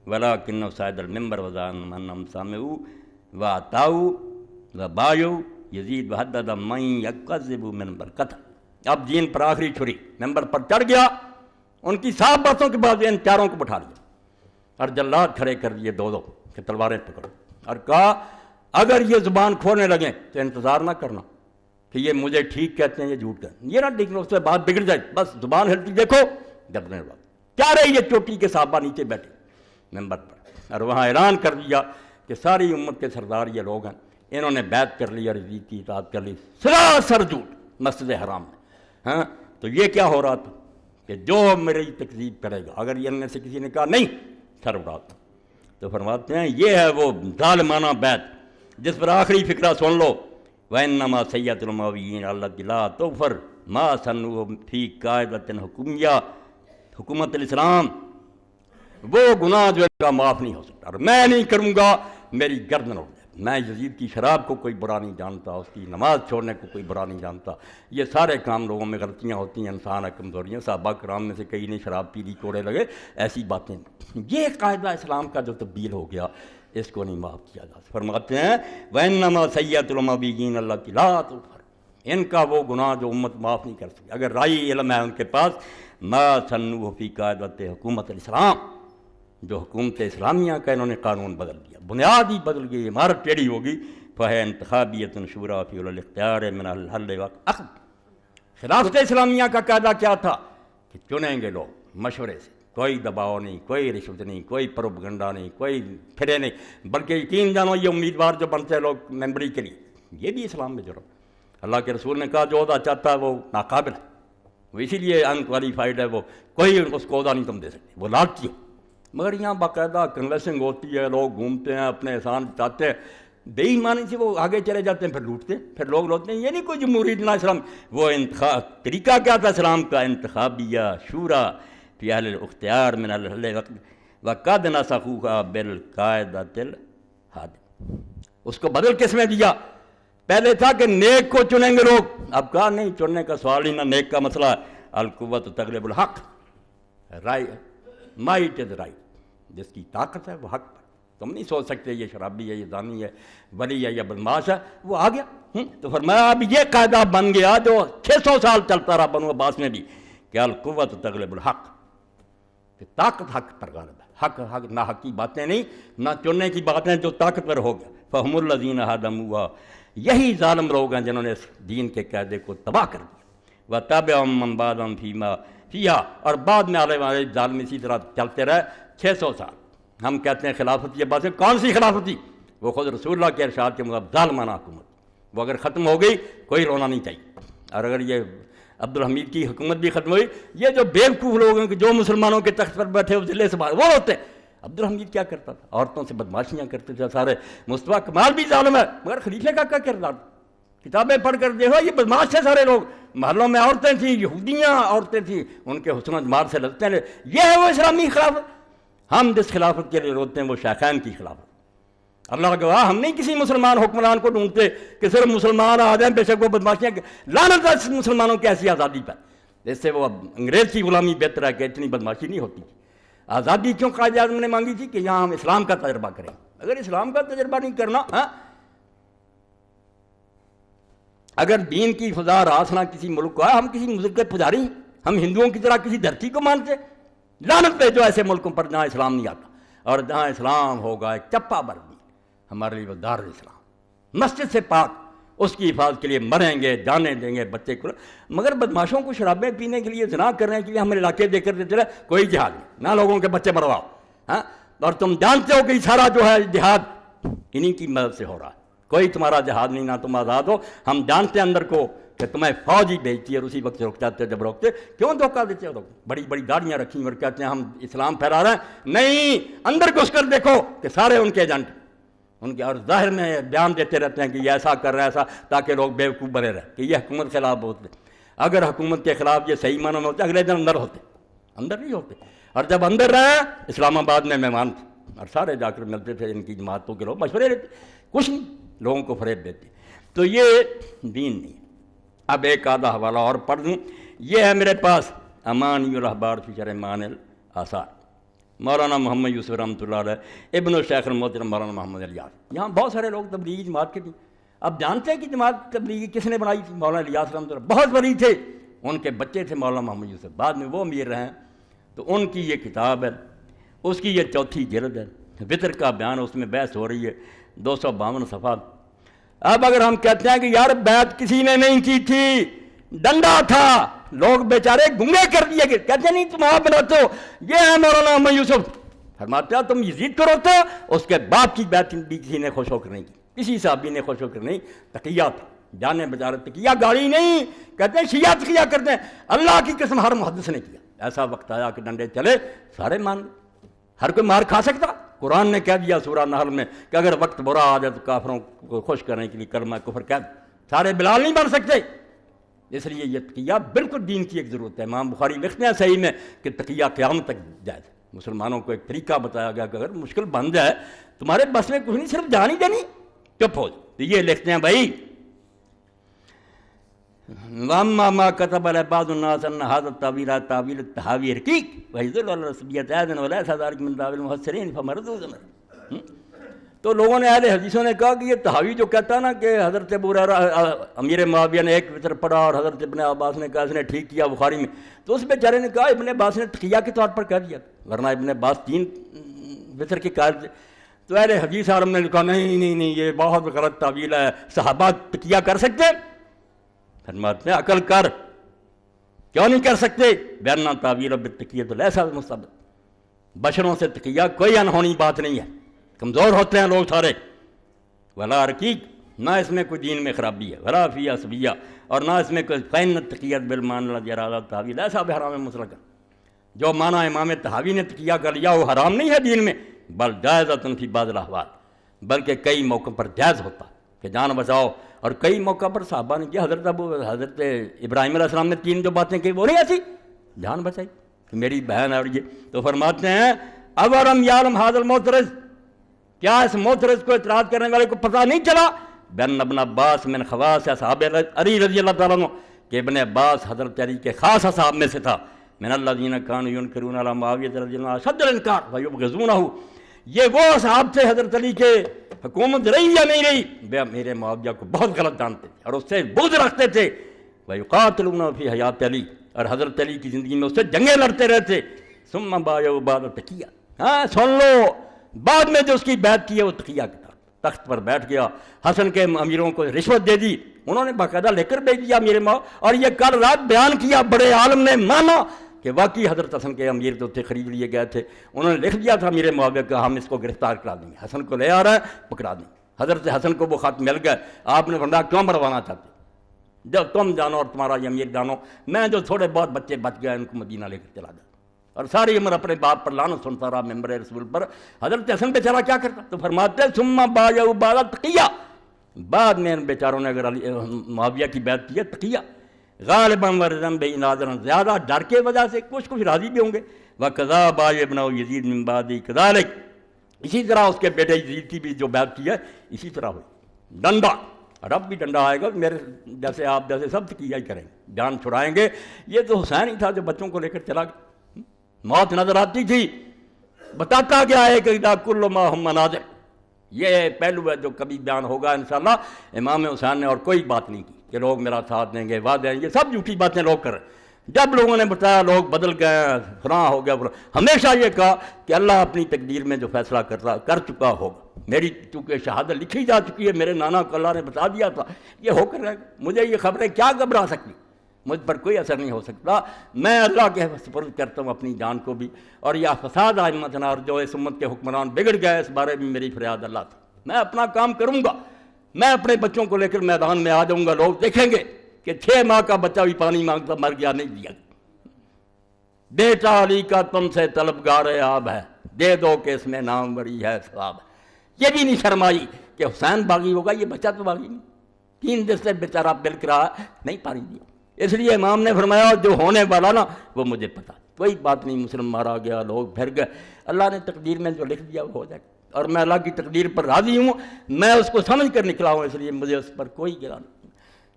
[SPEAKER 1] ولكن صعد المنبر وزعم انهم سمعوا واطاعوا وبايعوا یزید وحدد من یکذب من برکت۔ اب دین پر آخری چھری، ممبر پر چڑھ گیا، ان کی صاف باتوں کے بعد ان چاروں کو بٹھا لیا اور جلاد کھڑے کر دیے دو دو کہ تلواریں پکڑو، اور کہا اگر یہ زبان کھولنے لگیں تو انتظار نہ کرنا کہ یہ مجھے ٹھیک کہتے ہیں یہ جھوٹ کہتے ہیں، یہ نہ دیکھنا اس سے بات بگڑ جائے، بس زبان ہلتی دیکھو دبنے بعد کیا رہی یہ چوٹی کے صحابہ نیچے بیٹھے ممبر پر، اور وہاں اعلان کر دیا کہ ساری امت کے سردار یہ لوگ ہیں، انہوں نے بیعت کر لی اور یزید کی اطاعت کر لی، سراسر جھوٹ مسجد حرام میں۔ ہاں تو یہ کیا ہو رہا تھا کہ جو میری تکذیب کرے گا، اگر یہ ان میں سے کسی نے کہا نہیں سر اڑاتا، تو فرماتے ہیں یہ ہے وہ ظالمانہ بیعت جس پر آخری فقرہ سن لو، وَإِنَّمَا سَيَّةُ الْأُمَوِيِّينَ الَّتِي لَا تُغْفَرُ مَا صَنُّوا فِي قَاعِدَةٍ حُکُومِیَّہ، حکومت الاسلام، وہ گناہ جو ان کا معاف نہیں ہو سکتا، اور میں نہیں کروں گا، میری گردن اڑ جائے۔ میں یزید کی شراب کو کوئی برا نہیں جانتا، اس کی نماز چھوڑنے کو کوئی برا نہیں جانتا، یہ سارے کام لوگوں میں غلطیاں ہوتی ہیں، انسان ہے، کمزوریاں، صحابہ کرام میں سے کئی نے شراب پی لی، کوڑے لگے، ایسی باتیں، یہ قاعدہ اسلام کا جو تبدیل ہو گیا اس کو نہیں معاف کیا جا سکتا۔ فرماتے ہیں وَإِنَّمَا سَيَّةُ الْأُمَوِيِّينَ الَّتِي لَا تُغْفَرُ، ان کا وہ گناہ جو امت معاف نہیں کر سکتی، اگر رائی علم ہے ان کے پاس، مَا صَنُّوهُ فِي قَاعِدَةِ حکومت الاسلام، جو حکومت اسلامیہ کا انہوں نے قانون بدل دیا، بنیاد ہی بدل گئی، عمارت ٹیڑھی ہوگی، فَهِيَ انتخابیۃ شورا فی الاختیار من الحل والعقد۔ خلافت اسلامیہ کا قاعدہ کیا تھا کہ چنیں گے لوگ مشورے سے، کوئی دباؤ نہیں، کوئی رشوت نہیں، کوئی پروپیگنڈا نہیں، کوئی پھرے نہیں، بلکہ یقین جانو یہ امیدوار جو بنتے ہیں لوگ ممبری کے لیے، یہ بھی اسلام میں جرم۔ اللہ کے رسول نے کہا جو عہدہ چاہتا ہے وہ ناقابل ہے، وہ اسی لیے انکوالیفائڈ ہے، وہ کوئی اس کو عہدہ نہیں تم دے سکتے، وہ لالچی ہو۔ مگر یہاں باقاعدہ کنوینسنگ ہوتی ہے، لوگ گھومتے ہیں، اپنے احسان چاہتے ہیں، بے ایمانی سے وہ آگے چلے جاتے ہیں، پھر لوٹتے ہیں، پھر لوگ لوٹتے ہیں، یہ نہیں کوئی جمہوری نہ اسلام، وہ طریقہ کیا تھا اسلام کا، انتخابیہ شورا فی اہل الاختیار من الحل وقد نسخوها بالقاعدۃ الحاد۔ اس کو بدل کس میں دیا؟ پہلے تھا کہ نیک کو چنیں گے لوگ، اب کہا نہیں، چننے کا سوال ہی نہ، نیک کا مسئلہ ہے، القوت تغلب الحق، مائٹ از رائٹ، جس کی طاقت ہے وہ حق پر، تم نہیں سوچ سکتے یہ شرابی ہے، یہ زانی ہے، ولی ہے یا بدماش ہے، وہ آ گیا۔ تو فرمایا اب یہ قاعدہ بن گیا جو 600 سال چلتا رہا بنو عباس میں بھی، کہ القوت تغلب الحق، کہ طاقت حق پر غالب ہے، حق نہ حق کی باتیں نہیں، نہ چننے کی باتیں، جو طاقت پر ہو گیا۔ فہم الذین ہدموها، یہی ظالم لوگ ہیں جنہوں نے اس دین کے قاعدے کو تباہ کر دیا۔ وَتَبِعَهُم مَّن بَعْدَهُمْ فِيمَا فِيهَا، اور بعد میں آنے والے ظالم اسی طرح چلتے رہے 600 سال۔ ہم کہتے ہیں خلافت یہ بات ہے، کون سی خلافت تھی؟ وہ خود رسول اللہ کے ارشاد کے مطابق ظالمانہ حکومت، وہ اگر ختم ہو گئی کوئی رونا نہیں چاہیے، اور اگر یہ عبدالحمید کی حکومت بھی ختم ہوئی، یہ جو بیوقوف لوگ ہیں کہ جو مسلمانوں کے تخت پر بیٹھے وہ ضلع سے باہر، وہ ہوتے ہیں۔ عبدالحمید کیا کرتا تھا؟ عورتوں سے بدماشیاں کرتے تھے سارے۔ مصطفیٰ کمال بھی ظالم ہے، مگر خلیفے کا کیا کردار تھا؟ کتابیں پڑھ کر دیکھو، یہ بدماش تھے سارے لوگ، محلوں میں عورتیں تھیں، یہودیاں عورتیں تھیں، ان کے حسن و جمال سے لذتیں لے، یہ ہے وہ اسلامی خلافت۔ ہم جس خلافت کے لیے روتے ہیں وہ شیخین کی خلافت۔ اللہ گواہ ہم نہیں کسی مسلمان حکمران کو ڈھونڈتے کہ صرف مسلمان آ جائیں، بے شک وہ بدماشیاں، لعنت ہے اس مسلمانوں کی ایسی آزادی پر، جس سے وہ اب انگریز کی غلامی بہتر ہے کہ اتنی بدماشی نہیں ہوتی تھی۔ آزادی کیوں قائد اعظم نے مانگی تھی؟ کہ یہاں ہم اسلام کا تجربہ کریں۔ اگر اسلام کا تجربہ نہیں کرنا، اگر دین کی فضا راسنا کسی ملک کو ہے، ہم کسی ملک کے پجاری ہیں، ہم ہندوؤں کی طرح کسی دھرتی کو مانتے؟ لعنت پہ جو ایسے ملکوں پر جہاں اسلام نہیں آتا، اور جہاں اسلام ہوگا ایک چپا بر بھی، ہمارے لیے وہ دار الاسلام، مسجد سے پاک، اس کی حفاظت کے لیے مریں گے، جانیں دیں گے بچے کو۔ مگر بدماشوں کو شرابیں پینے کے لیے، زنا کرنے کے لیے ہمیں علاقے دے کر دیتے رہے، کوئی جہاد نہیں، نہ لوگوں کے بچے مرواؤ، اور تم جانتے ہو کہ یہ سارا جو ہے جہاد انہی کی مدد سے ہو رہا ہے، کوئی تمہارا جہاد نہیں، نہ تم آزاد ہو۔ ہم جانتے ہیں اندر کو کہ تمہیں فوج ہی بھیجتی ہے، اور اسی وقت رک جاتے، جب روکتے کیوں دھوکہ دیتے ہو؟ بڑی بڑی داڑیاں رکھی اور کہتے ہیں ہم اسلام پھیلا رہے ہیں، نہیں، اندر گھس کر دیکھو کہ سارے ان کے ایجنٹ، ان کے، اور ظاہر میں بیان دیتے رہتے ہیں کہ یہ ایسا کر رہے ہیں، ایسا، تاکہ لوگ بیوقوف بنے رہے کہ یہ حکومت خلاف ہوتے۔ اگر حکومت کے خلاف یہ صحیح معنوں میں ہوتے، اگلے دن اندر ہوتے، اندر نہیں ہوتے۔ اور جب اندر رہے، اسلام آباد میں مہمان تھے، اور سارے جا کر ملتے تھے، ان کی جماعتوں کے لوگ مشورے لیتے، کچھ نہیں، لوگوں کو فریب دیتے۔ تو یہ دین نہیں۔ اب ایک آدھا حوالہ اور پڑھ دوں، یہ ہے میرے پاس امانی الاحبار فی شرح معانی الآثار، مولانا محمد یوسف رحمۃ اللہ علیہ، ابن الشیخ المحترم مولانا محمد الیاس۔ یہاں بہت سارے لوگ تبلیغی جماعت کے بھی، اب جانتے ہیں کہ جماعت تبلیغی کس نے بنائی تھی؟ مولانا الیاس رحمۃ اللہ، بہت ولی تھے، ان کے بچے تھے مولانا محمد یوسف، بعد میں وہ امیر رہے ہیں۔ تو ان کی یہ کتاب ہے، اس کی یہ چوتھی جلد ہے، وطر کا بیان، اس میں بحث ہو رہی ہے 252 صفحہ۔ اب اگر ہم کہتے ہیں کہ یار بیعت کسی نے نہیں کی تھی، ڈنڈا تھا، لوگ بیچارے گنگے کر دیے گئے، کہتے نہیں تم آپ بناتے ہو، یہ ہے مولانا محمد یوسف، فرماتے ہیں تم یزید کو روتے ہو، اس کے باپ کی بیعت بھی کسی نے خوش ہو کر نہیں کی، کسی صحابی نے خوش ہو کر نہیں، تقیہ تھا، جانے بیچارے تقیہ گاڑی نہیں، کہتے ہیں شیعہ تقیہ کرتے ہیں، اللہ کی قسم ہر محدث نے کیا۔ ایسا وقت آیا کہ ڈنڈے چلے، سارے مان گئے، ہر کوئی مار کھا سکتا۔ قرآن نے کہہ دیا سورہ نحل میں کہ اگر وقت برا آ جائے تو کافروں کو خوش کرنے کے لیے کلمہ کفر کہہ دو، سارے بلال نہیں بن سکتے۔ اس لیے یہ تقیہ بالکل دین کی ایک ضرورت ہے۔ امام بخاری لکھتے ہیں صحیح میں کہ تقیہ قیامت تک جائز ہے۔ مسلمانوں کو ایک طریقہ بتایا گیا کہ اگر مشکل بن جائے، تمہارے بس میں کچھ نہیں، صرف جان ہی دینی، چپ ہو جائے۔ تو یہ لکھتے ہیں بھائی وَأَمَّا مَا كَتَبَ لَبَعْضُ النَّاسِ أَنَّ هَذَا التَّأْوِيلَ تَأْوِيلُ التَّحَاوِي رَقِيقٌ وَيَدُلُّ عَلَى الرَّسْمِيَّةِ أَيْضًا وَلَيْسَ ذَلِكَ مِنْ تَأْوِيلِ الْمُفَسِّرِينَ فَمَرْدُودٌ۔ تو لوگوں نے اہل حدیثوں نے کہا کہ یہ تحاوی جو کہتا ہے نا کہ حضرت ابو ہریرہ امیر معاویہ نے ایک وطر پڑھا اور حضرت ابن عباس نے کہا اس نے ٹھیک کیا بخاری میں، تو اس بیچارے نے کہا ابن عباس نے تقیہ کے طور پر کہہ دیا، ورنہ ابن عباس 3 وطر کے قائل تھے۔ تو اہل حدیث عالم نے کہا نہیں یہ بہت غلط تعویل ہے، صحابہ تقیہ کر سکتے؟ فرماتے ہیں عقل کر، کیوں نہیں کر سکتے؟ بیانہ تعویل بالتقیۃ لیس مستبد، بشروں سے تقیہ کوئی انہونی بات نہیں ہے، کمزور ہوتے ہیں لوگ سارے۔ ولا رقیق، نہ اس میں کوئی دین میں خرابی ہے، ولا فی عصبیہ، اور نہ اس میں کوئی فین تقیت بالمان الذی اراد تعویل ایسا بحرام مطلقا، جو معنی امام طحاوی نے تقیہ کر لیا وہ حرام نہیں ہے دین میں، بل جائزۃ فی بعض الاحوال، بلکہ کئی موقع پر جائز ہوتا کہ جان بچاؤ، اور کئی موقع پر صحابہ نے کیا، حضرت ابراہیم علیہ السلام نے 3 جو باتیں کی وہ نہیں ایسی، جان بچائی کہ میری بہن ہے، اور یہ تو فرماتے ہیں اولم یعلم ھذا المعترض، کیا اس معترض کو اعتراض کرنے والے کو پتہ نہیں چلا بن ابن عباس من خواص اصحاب علی رضی اللہ تعالیٰ عنہ، کہ ابن عباس حضرت علی کے خاص اصحاب میں سے تھا، من الذین کانوا ینکرون علی معاویہ رضی اللہ عنہ اشد الانکار ویبغضونہ، یہ وہ اصحاب تھے حضرت علی کے، حکومت رہی یا نہیں رہی، میرے معاویہ کو بہت غلط جانتے تھے اور اس سے بغض رکھتے تھے، ویقاتلون فی حیات علی، اور حضرت علی کی زندگی میں اس سے جنگیں لڑتے رہتے، ثم بایعوا بعد تقیہ، ہاں سن لو، بعد میں جو اس کی بیعت کی ہے وہ تقیہ کی طرف، تخت پر بیٹھ گیا، حسن کے امیروں کو رشوت دے دی، انہوں نے باقاعدہ لے کر بھیج دیا میرے ماں، اور یہ کل رات بیان کیا، بڑے عالم نے مانا کہ واقعی حضرت حسن کے امیر جو تھے خرید لیے گئے تھے، انہوں نے لکھ دیا تھا میرے معاویہ کہ ہم اس کو گرفتار کرا دیں گے، حسن کو لے آ رہا ہے پکڑا دیں گے۔ حضرت حسن کو وہ خط مل گئے، آپ نے فرمایا کیوں مروانا چاہتے، جب تم جانو اور تمہارا یہ امیر جانو، میں جو تھوڑے بہت بچے بچ گئے ان کو مدینہ لے کر چلا گیا، اور ساری عمر اپنے باپ پر لعنت سنتا رہا ممبر رسول پر۔ حضرت حسن بیچارہ کیا کرتا؟ تو فرماتے ہیں ثم بایعوا بعد تقیہ، بعد میں ان بیچاروں نے اگر معاویہ کی بیعت کی ہے تقیہ، غالباً ورزم بے نادرا، زیادہ ڈر کے وجہ سے، کچھ راضی بھی ہوں گے، وَقَضَىٰ بَایَعَ ابْنَهُ یزید من بَعْدِهِ كَذَٰلِکَ، اسی طرح اس کے بیٹے یزید کی بھی جو بیعت کی ہے اسی طرح ہوئی، ڈنڈا، اور اب بھی ڈنڈا آئے گا، میرے جیسے آپ جیسے سب تقیہ ہی کریں گے، جان چھڑائیں گے۔ یہ تو حسین ہی تھا جو بچوں کو لے کر چلا گیا، موت نظر آتی تھی، بتاتا کیا ہے کہ اذا کل ما ہم مناظر، یہ پہلو ہے جو کبھی بیان ہوگا انشاءاللہ۔ امام حسین نے اور کوئی بات نہیں کی کہ لوگ میرا ساتھ دیں گے، وعدے ہیں، یہ سب جھوٹی باتیں لوگ کر رہے ہیں۔ جب لوگوں نے بتایا لوگ بدل گئے، فلاں ہو گیا، ہمیشہ یہ کہا کہ اللہ اپنی تقدیر میں جو فیصلہ کر چکا ہوگا، میری چونکہ شہادت لکھی جا چکی ہے، میرے نانا کو اللہ نے بتا دیا تھا، یہ ہو کر رہے گا، مجھے یہ خبریں کیا گھبرا سکتی، مجھ پر کوئی اثر نہیں ہو سکتا، میں اللہ کے سپرد کرتا ہوں اپنی جان کو بھی، اور یہ فساد ائمتنا، اور جو اس امت کے حکمران بگڑ گئے اس بارے میں میری فریاد اللہ تھا، میں اپنا کام کروں گا، میں اپنے بچوں کو لے کر میدان میں آ جاؤں گا، لوگ دیکھیں گے کہ 6 ماہ کا بچہ بھی پانی مانگتا مر گیا، نہیں دیا، بیٹا علی کا تم سے طلبگار آب ہے، دے دو کہ اس میں نام بری ہے ثواب ہے۔ یہ بھی نہیں شرمائی کہ حسین باغی ہوگا، یہ بچہ تو باغی نہیں، 3 دن سے بیچارہ بلک رہا نہیں پانی دیا، اس لیے امام نے فرمایا جو ہونے والا نا وہ مجھے پتا، کوئی بات نہیں، مسلم مارا گیا، لوگ پھر گئے، اللہ نے تقدیر میں جو لکھ دیا وہ ہو جائے گا۔ اور میں اللہ کی تقدیر پر راضی ہوں، میں اس کو سمجھ کر نکلا ہوں، اس لیے مجھے اس پر کوئی گرا نہیں۔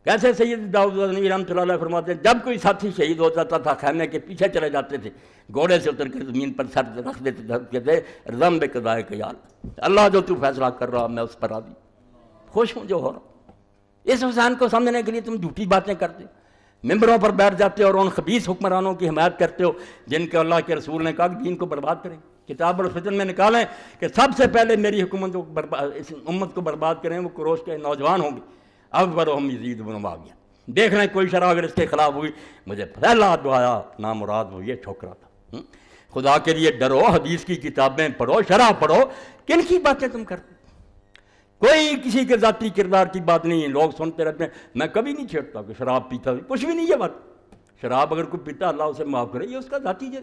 [SPEAKER 1] کیسے سید داؤد غزنوی رحمۃ اللہ علیہ فرماتے ہیں جب کوئی ساتھی شہید ہو جاتا تھا خیمے کے پیچھے چلے جاتے تھے، گھوڑے سے اتر کر زمین پر سر رکھ دیتے تھے، کہتے رضم بے قضائے کا یا اللہ جو تو فیصلہ کر رہا میں اس پر راضی، خوش ہوں جو ہو رہا۔ اس حسین کو سمجھنے کے لیے تم جھوٹی باتیں کرتے ہو، ممبروں پر بیٹھ جاتے ہو اور ان خبیث حکمرانوں کی حمایت کرتے ہو جن کے اللہ کے رسول نے کہا کہ دین کو برباد کریں، کتاب الفتن میں نکالیں کہ سب سے پہلے میری حکومت کو اس امت کو برباد کریں وہ قریش کے نوجوان ہوں گے۔ اب برہم یزید بن معاویہ، دیکھ رہے ہیں کوئی شرح اگر اس کے خلاف ہوئی، مجھے پہلا جو آیا نامراد وہ یہ ٹھوکرا تھا۔ خدا کے لیے ڈرو، حدیث کی کتابیں پڑھو، شرح پڑھو، کن کی باتیں تم کرتے؟ کوئی کسی کے ذاتی کردار کی بات نہیں ہے، لوگ سنتے رہتے ہیں۔ میں کبھی نہیں چھیڑتا کہ شراب پیتا، کچھ بھی نہیں ہے بات۔ شراب اگر کوئی پیتا اللہ اسے معاف کرے، یہ اس کا ذاتی ہے،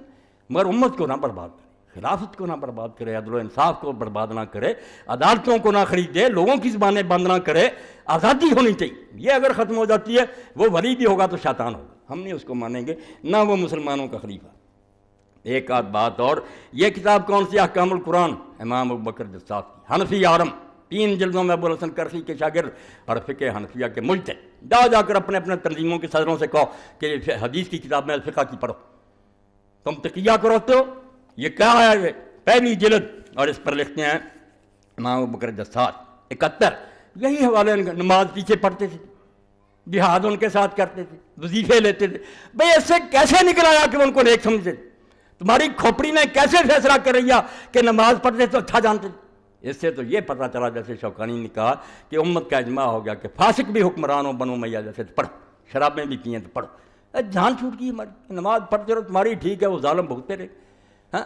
[SPEAKER 1] مگر امت کو نہ برباد کرے، خلافت کو نہ برباد کرے، عدل و انصاف کو برباد نہ کرے، عدالتوں کو نہ خریدے، لوگوں کی زبانیں بند نہ کرے، آزادی ہونی چاہیے۔ یہ اگر ختم ہو جاتی ہے، وہ ولی بھی ہوگا تو شیطان ہوگا، ہم نہیں اس کو مانیں گے، نہ وہ مسلمانوں کا خلیفہ۔ ایک آدھ بات اور، یہ کتاب کون سی؟ احکام القرآن، امام ابوبکر جساس کی، حنفی عالم، 3 جلدوں میں ابوالحسن کرخی کے شاگرد اور فقہ حنفیہ کے مجتہد۔ جا کر اپنے اپنے تنظیموں کے صدروں سے کہو کہ حدیث کی کتاب میں فقہ کی پڑھو، تم تقیہ کروتے ہو، یہ کیا ہے؟ یہ پہلی جلد، اور اس پر لکھتے ہیں امام ابوبکر جساس 71۔ یہی حوالے، نماز پیچھے پڑھتے تھے، جہاد ان کے ساتھ کرتے تھے، وظیفے لیتے تھے۔ بھئی اس سے کیسے نکل آیا کہ ان کو نیک سمجھتے؟ تمہاری کھوپڑی نے کیسے فیصلہ کر رہی ہے کہ نماز پڑھتے تو اچھا جانتے تھے؟ اس سے تو یہ پتہ چلا، جیسے شوکانی نے کہا کہ امت کا اجماع ہو گیا کہ فاسق بھی حکمران ہو بنو امیہ جیسے تو پڑھو، شرابیں بھی کی ہیں تو پڑھو۔ جان چھوٹ گئی ہماری، نماز پڑھتے رہو تمہاری ٹھیک ہے، وہ ظالم بھگتے رہے۔ ہاں،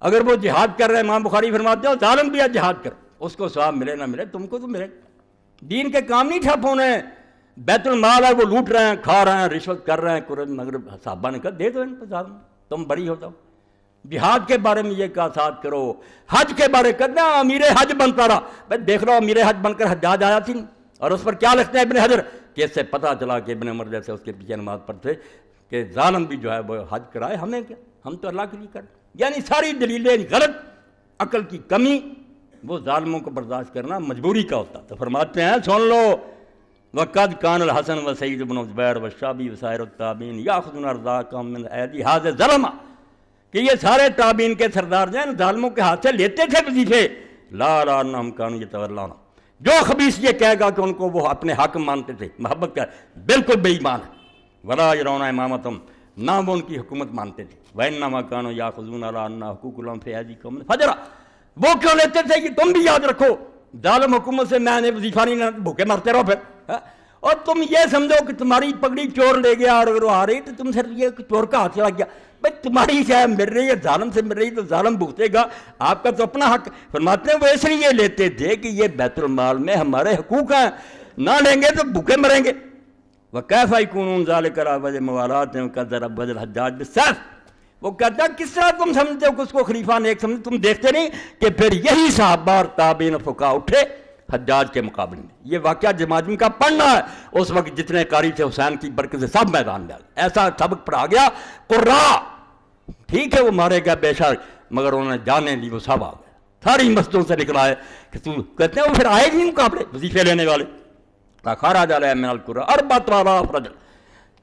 [SPEAKER 1] اگر وہ جہاد کر رہے ہیں، امام بخاری فرماتے ہیں ظالم بھی ہے جہاد کر، اس کو ثواب ملے نہ ملے تم کو تو ملے۔ دین کے کام نہیں ٹھپ ہونے، بیت المال ہے وہ لوٹ رہے ہیں، کھا رہے ہیں، رشوت کر رہے ہیں، مگر صحابہ نے کہا دے دو ان کو ظالم، تم بری ہو جاؤ۔ جہاد کے بارے میں یہ کہا ساتھ کرو، حج کے بارے کرنا، امیر حج بنتا رہا۔ بھائی دیکھ لو امیر حج بن کر حجاج آیا تھی، اور اس پر کیا لکھتے ہیں ابن حجر کہ اس سے پتہ چلا کہ ابن عمر جیسے اس کے پیچھے نماز پڑھتے کہ ظالم بھی جو ہے وہ حج کرائے، ہمیں کیا، ہم تو اللہ کے لیے کریں۔ یعنی ساری دلیلیں غلط، عقل کی کمی، وہ ظالموں کو برداشت کرنا مجبوری کا ہوتا۔ تو فرماتے ہیں سن لو، وقد کان الحسن و سعید بن زبیر و شعبی و سائر التابعین یاخذون ارزاقهم من ایدی ھذا الظلمہ، کہ یہ سارے تابعین کے سردار جو ہیں ظالموں کے ہاتھ سے لیتے تھے وظیفے۔ لا لا انہم کانوا یتولون، جو خبیث یہ کہے گا کہ ان کو وہ اپنے حق مانتے تھے، محبت کا، بالکل بے ایمان ہے۔ ولا یرون امامتہم، نہ وہ ان کی حکومت مانتے تھے۔ وانما کانوا یاخذون علی ان حقوق لهم فی ایدیکم فجرا، وہ کیوں لیتے تھے کہ تم بھی یاد رکھو ظالم حکومت سے میں نے وظیفہ نہیں لینا، بھوکے مرتے رہو پھر۔ اور تم یہ سمجھو کہ تمہاری پگڑی چور لے گیا اور اگر وہ آ رہی تو تم صرف یہ کہ چور کا ہاتھ چلا گیا، بھائی تمہاری شاید مل رہی ہے، ظالم سے مل رہی تو ظالم بھگتے گا، آپ کا تو اپنا حق۔ فرماتے ہیں وہ اس لیے لیتے تھے کہ یہ بیت المال میں ہمارے حقوق ہیں، نہ لیں گے تو بھوکے مریں گے۔ وَكَيْفَ يَكُونُ ذَلِكَ عَلَىٰ وَجْهِ مُوَالَاةٍ وَكَذَّبَ وَجْهَ الْحَجَّاجِ بِالسَّيْفِ، وہ کہتا ہے کس طرح تم سمجھتے ہو کہ اس کو خلیفہ نیک سمجھتے، تم دیکھتے نہیں کہ پھر یہی صحابہ اور تابعین فقہا اٹھے حجاج کے مقابلے میں۔ یہ واقعہ جماجم کا پڑھنا ہے، اس وقت جتنے قاری تھے حسین کی برکت سے سب میدان میں آ گئے، ایسا سبق پڑھا گیا۔ قراء ٹھیک ہے وہ مارے گئے بے شک، مگر انہوں نے جانے دی، وہ سب آ گئے، ساری مسجدوں سے نکلا ہے کہ تم کہتے ہیں وہ پھر آئے نہیں مقابلے وظیفے لینے والے۔ خرج علیہ من القرآن 4000 رجل،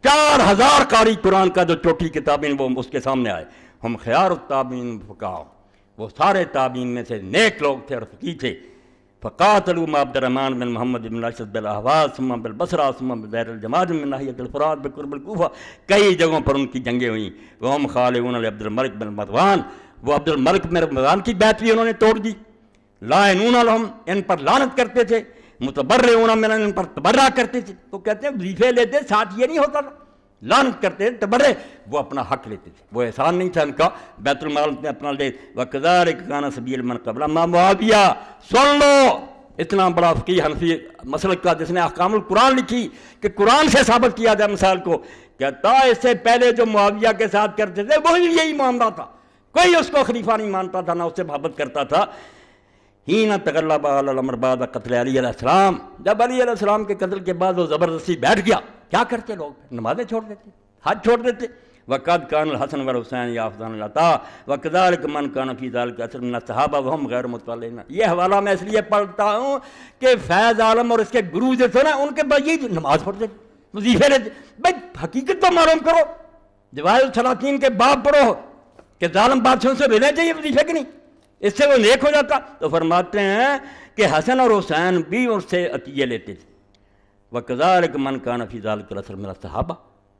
[SPEAKER 1] 4000 قاری قرآن کا جو چوٹی کتابیں وہ اس کے سامنے آئے۔ ہم خیار التابعین فقہاء، وہ سارے تابعین میں سے نیک لوگ تھے اور فقیہ تھے۔ فقاتلوا مع عبد الرحمن بن محمد بن الاشد بالاحواز ثم بالبصرہ ثم بدیر الجماجم من ناحیۃ الفرات بقرب الکوفہ، کئی جگہوں پر ان کی جنگیں ہوئیں۔ وہم خالعون لعبد الملک بن مروان، وہ عبد الملک بن مروان کی بیعت بھی انہوں نے توڑ دی۔ لاعنون لہم، ان پر لعنت کرتے تھے۔ متبرعون من، ان پر تبرع کرتے تھے۔ تو کہتے ہیں وظیفے لیتے ساتھ یہ نہیں ہوتا تھا، لعنت کرتے تھے، تبرع، وہ اپنا حق لیتے تھے، وہ احسان نہیں تھا ان کا، بیت المال میں اپنا لے۔ وَكَذَلِكَ كَانَ سَبِيلُ مَنْ قَبْلَ مَا معاویہ، سن لو اتنا بڑا فقیہ حنفی مسلک کا جس نے احکام القرآن لکھی کہ قرآن سے ثابت کیا جائے مثال کو، کہتا اس سے پہلے جو معاویہ کے ساتھ کرتے تھے وہی یہی معاملہ تھا، کوئی اس کو خلیفہ نہیں مانتا تھا، نہ اس سے محبت کرتا تھا۔ ہین تغلب علی الامر بعد قتل علی علیہ السلام، جب علی علیہ السلام کے قتل کے بعد وہ زبردستی بیٹھ گیا، کیا کرتے لوگ؟ نمازیں چھوڑ دیتے، حج چھوڑ دیتے۔ وقد کان الحسن والحسین یافدان العطا وکذالک من کان فی ذلک اثر من الصحابہ وہم غیر متولین. یہ حوالہ میں اس لیے پڑھتا ہوں کہ فیض عالم اور اس کے گرو جو تھے نا ان کے بعد یہ نماز پڑھتے وظیفے لیتے. بھائی حقیقت تو معلوم کرو. جواہر السلاطین کے باب پڑھو کہ ظالم بادشاہوں سے لینا چاہیے وظیفے کہ نہیں, اس سے وہ نیک ہو جاتا. تو فرماتے ہیں کہ حسن اور حسین بھی ان سے عطیے لیتے تھے. وَكَذَلِكَ مَنْ كَانَ فِي ذَلِكَ الْعَصْرِ مِنَ الصَّحَابَہ,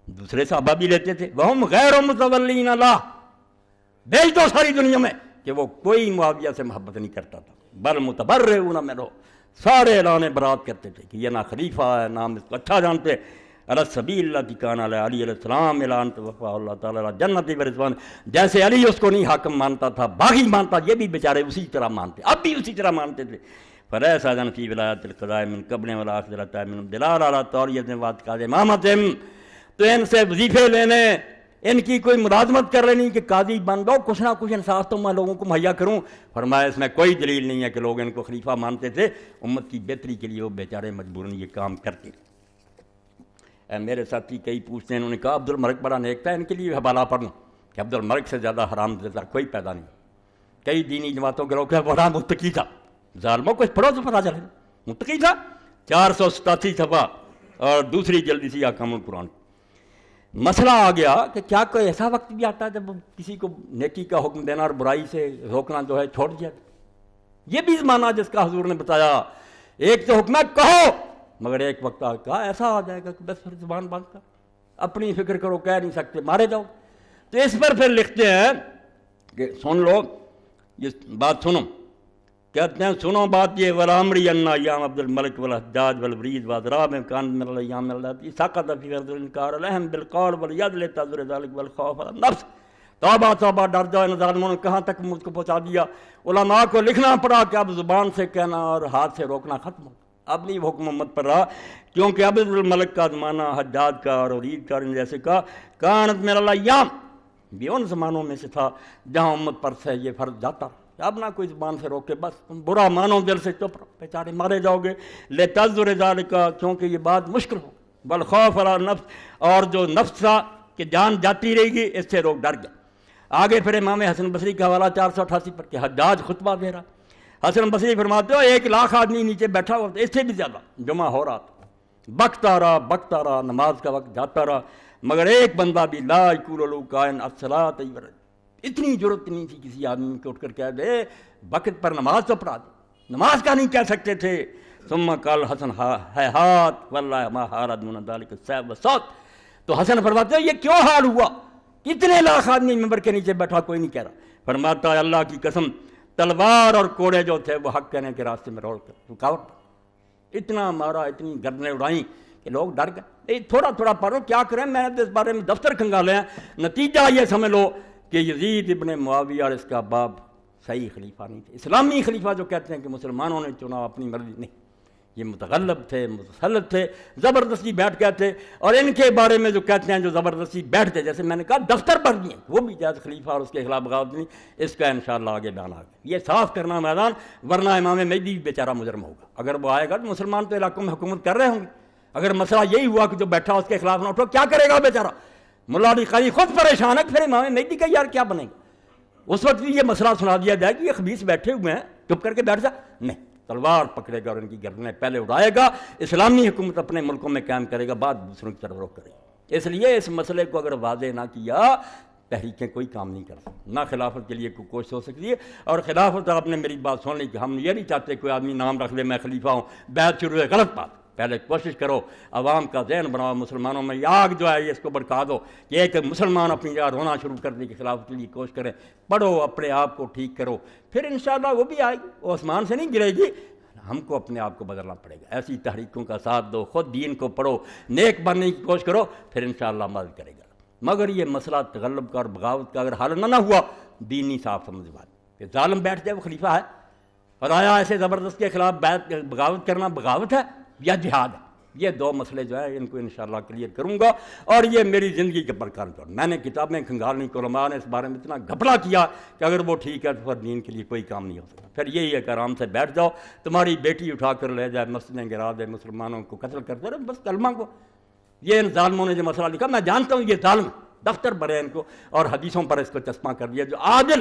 [SPEAKER 1] دوسرے صحابہ بھی لیتے تھے. وَهُمْ غَيْرُ مُتَوَلِّينَ لَهُ, بیچ دو ساری دنیا میں کہ وہ کوئی معاویہ سے محبت نہیں کرتا تھا. بل متبرئون منہ, سارے اعلان برات کرتے تھے کہ یہ نہ خلیفہ ہے نہ ہم اس کو اچھا جانتے. علی السبیل التی کان علی علی علیہ السلام اعلان توفیٰ اللہ تعالیٰ جنت و رضوان. جیسے علی اس کو نہیں حاکم مانتا تھا, باغی مانتا, یہ بھی بیچارے اسی طرح مانتے, اب بھی اسی طرح مانتے تھے. فلیس اذن فی ولایت القضاء من قبل ولا آخرۃ من دلال علی طوریت واعتقاد امامتہم. تو ان سے وظیفے لینے, ان کی کوئی ملازمت کر لینی کہ قاضی بن دو, کچھ نہ کچھ انصاف تو میں لوگوں کو مہیا کروں. فرمایا اس میں کوئی دلیل نہیں ہے کہ لوگ ان کو خلیفہ مانتے تھے. امت کی بہتری کے لیے وہ بیچارے مجبوراً یہ کام کرتے. میرے ساتھی کئی پوچھتے ہیں, انہوں نے کہا عبد الملک بڑا نیک تھا, ان کے لیے حوالہ پڑھ لوں کہ عبد الملک سے زیادہ حرام زدہ کوئی پیدا نہیں. کئی دینی جماعتوں کے لوگ بڑا متقی تھا. ظالموں کو پڑھو تو پتہ چلے متقی تھا. 487 صفحہ اور دوسری جلدی سی احکام القرآن. مسئلہ آ گیا کہ کیا کوئی ایسا وقت بھی آتا ہے جب کسی کو نیکی کا حکم دینا اور برائی سے روکنا جو ہے چھوڑ دیا. یہ بھی زمانہ جس کا حضور نے بتایا. ایک تو حکم ہے کہو, مگر ایک وقت کہا ایسا آ جائے گا کہ بس پھر زبان بند کر, اپنی فکر کرو, کہہ نہیں سکتے, مارے جاؤ. تو اس پر پھر لکھتے ہیں کہ سن لو, یہ بات سنو. کہتے ہیں سنو بات یہ, ولامری ان ایام عبد الملک والحجاج والولید واضراب کان من الایام التي سقط فی فرض الانکار علیہم بالقول والید لتعذر ذلک والخوف علی النفس. توبہ توبہ, ڈر جاؤ, ان ظالموں نے کہاں تک مجھ کو پہنچا دیا. علماء کو لکھنا پڑا کہ اب زبان سے کہنا اور ہاتھ سے روکنا ختم ہو. اب نہیں حکم امت پر رہا, کیونکہ عبد الملک کا زمانہ حجاج کا اور ولید کا جیسے کا کانت من الایام بھی ان زمانوں میں سے تھا جہاں امت پر سے یہ فرض جاتا. اب نہ کوئی زبان سے روکے, بس تم برا مانو, دل سے چپ رہو, بیچارے مارے جاؤ گے. لتعذر ذلک, کیونکہ یہ بات مشکل ہو. بالخوف علی النفس, اور جو نفس تھا کہ جان جاتی رہے گی, اس سے ڈر گیا. آگے پھر امام حسن بصری کا حوالہ 488 پر کہ حجاج خطبہ دے رہا. حسن بصری فرماتے ہو 1 لاکھ آدمی نیچے بیٹھا ہوا تھا, اس سے بھی زیادہ جمع ہو رہا تھا. بکتا رہا, نماز کا وقت جاتا رہا, مگر ایک بندہ بھی لا یقول له کائن الصلاۃ یورد. اتنی ضرورت نہیں تھی کسی آدمی کو اٹھ کر کہہ دے وقت پر نماز تو پڑھا دے, نماز کا نہیں کہہ سکتے تھے. ثم قال حسن ہیہات واللہ ما حارت من ذلک السیف والصوت. تو حسن فرماتے ہیں یہ کیوں حال ہوا, کتنے لاکھ آدمی ممبر کے نیچے بیٹھا, کوئی نہیں کہہ رہا. فرماتا ہے اللہ کی قسم, تلوار اور کوڑے جو تھے وہ حق کہنے کے راستے میں روڑ کر رکاوٹ, اتنا مارا, اتنی گردنیں اڑائیں کہ لوگ ڈر گئے. تھوڑا تھوڑا پڑھو, کیا کریں, میں نے اس بارے میں دفتر کھنگالے ہیں. نتیجہ یہ سمجھ لو کہ یزید ابن معاویہ اور اس کا باپ صحیح خلیفہ نہیں تھے. اسلامی خلیفہ جو کہتے ہیں کہ مسلمانوں نے چنا اپنی مرضی, نہیں, یہ متغلب تھے, متسلط تھے, زبردستی بیٹھ گئے تھے. اور ان کے بارے میں جو کہتے ہیں جو زبردستی بیٹھتے, جیسے میں نے کہا دفتر پر دیے, وہ بھی جائز خلیفہ اور اس کے خلاف بغاوت نہیں. اس کا انشاءاللہ آگے بیان آگے یہ صاف کرنا میدان, ورنہ امام مہدی بھی بیچارہ مجرم ہوگا. اگر وہ آئے گا تو مسلمان تو علاقوں میں حکومت کر رہے ہوں گے. اگر مسئلہ یہی ہوا کہ جو بیٹھا اس کے خلاف نہ اٹھو, کیا کرے گا بیچارہ؟ ملا علی قاری خود پریشان ہے, پھر امام مہدی کا یار کیا بنے گا؟ اس وقت بھی یہ مسئلہ سنا دیا جائے کہ یہ خبیث بیٹھے ہوئے ہیں, چپ کر کے بیٹھ جا, نہیں, تلوار پکڑے گا اور ان کی گردنیں پہلے اڑائے گا. اسلامی حکومت اپنے ملکوں میں قائم کرے گا, بعد دوسروں کی طرف رخ کرے گا. اس لیے اس مسئلے کو اگر واضح نہ کیا, تحریکیں کوئی کام نہیں کر سکتی, نہ خلافت کے لیے کوئی کوشش ہو سکتی ہے. اور خلافت, آپ نے میری بات سن لی کہ ہم یہ نہیں چاہتے کوئی آدمی نام رکھ لے میں خلیفہ ہوں, بیعت شروع ہے, غلط بات. پہلے کوشش کرو عوام کا ذہن بناؤ, مسلمانوں میں آگ جو ہے یہ اس کو بڑھا دو کہ ایک مسلمان اپنی جگہ رونا شروع کر دے کہ خلافت کے لیے کوشش کریں. پڑھو, اپنے آپ کو ٹھیک کرو, پھر انشاءاللہ وہ بھی آئے گی, وہ آسمان سے نہیں گرے گی. ہم کو اپنے آپ کو بدلنا پڑے گا. ایسی تحریکوں کا ساتھ دو, خود دین کو پڑھو, نیک بننے کی کوشش کرو, پھر انشاءاللہ مدد کرے گا. مگر یہ مسئلہ تغلب کا اور بغاوت کا اگر حل نہ ہوا, دین نہیں صاف سمجھ بات کہ ظالم بیٹھ جائے وہ خلیفہ ہے, اور آیا ایسے زبردست کے خلاف بغاوت کرنا بغاوت ہے یا جہاد ہے. یہ دو مسئلے جو ہیں ان کو انشاءاللہ کلیئر کروں گا. اور یہ میری زندگی کے برکان پر, میں نے کتابیں کھنگالنی, علماء نے اس بارے میں اتنا گھپلا کیا کہ اگر وہ ٹھیک ہے تو پھر دین کے لیے کوئی کام نہیں ہو سکتا. پھر یہی ہے کہ آرام سے بیٹھ جاؤ, تمہاری بیٹی اٹھا کر لے جائے, مسجدیں گرا دے, مسلمانوں کو قتل کرتے رہے, بس کلمہ کو. یہ ان ظالموں نے جو مسئلہ لکھا, میں جانتا ہوں یہ ظالم, دفتر بنے ان کو، اور حدیثوں پر اس کو چسپاں کر دیا۔ جو عادل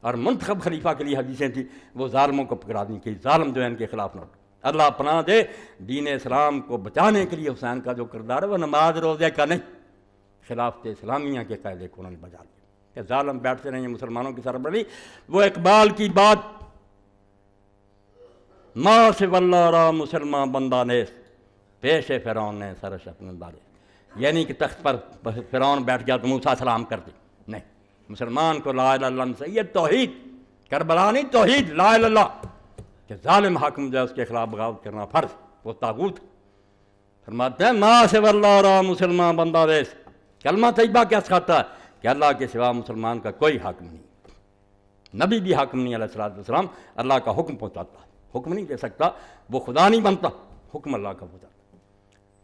[SPEAKER 1] اور منتخب خلیفہ کے لیے حدیثیں تھیں وہ ظالموں کو پکڑا دیں کہ ظالم جو ہے ان کے خلاف نہ اٹھے۔ اللہ پناہ دے، دین اسلام کو بچانے کے لیے حسین کا جو کردار ہے وہ نماز روزے کا نہیں، خلافت اسلامیہ کے قاعدے کو انہوں نے بجا دیا کہ ظالم بیٹھتے رہیں مسلمانوں کی سربراہی۔ وہ اقبال کی بات، ماں سے واللہ را مسلمان بندہ نیست، پیش فرعون نے سرش اپنے دارے، یعنی کہ تخت پر فرعون بیٹھ گیا تو موسیٰ سلام کر دی، نہیں، مسلمان کو لا الہ الا اللہ سے، یہ توحید، کربلا نہیں، توحید لا الہ الا اللہ، کہ ظالم حاکم جو ہے اس کے خلاف بغاوت کرنا فرض، وہ طاغوت۔ فرماتے ہیں ماں سے واللہ را مسلمان بندہ نیست، کلمہ طیبہ کیا سکھاتا ہے کہ اللہ کے سوا مسلمان کا کوئی حاکم نہیں، نبی بھی حاکم نہیں علیہ السلام، اللہ کا حکم پہنچاتا ہے، حکم نہیں دے سکتا، وہ خدا نہیں بنتا، حکم اللہ کا پہنچاتا۔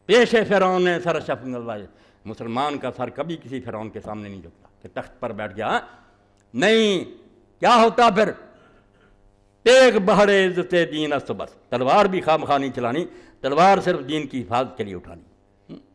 [SPEAKER 1] پیش فرعون نے سر شف اللہ، مسلمان کا سر کبھی کسی فرعون کے سامنے نہیں جھکتا کہ تخت پر بیٹھ گیا، نہیں، کیا ہوتا پھر؟ تیغ بہر عزت دین است بس، تلوار بھی خواہ مخواہ نہیں چلانی، تلوار صرف دین کی حفاظت کے لیے اٹھانی،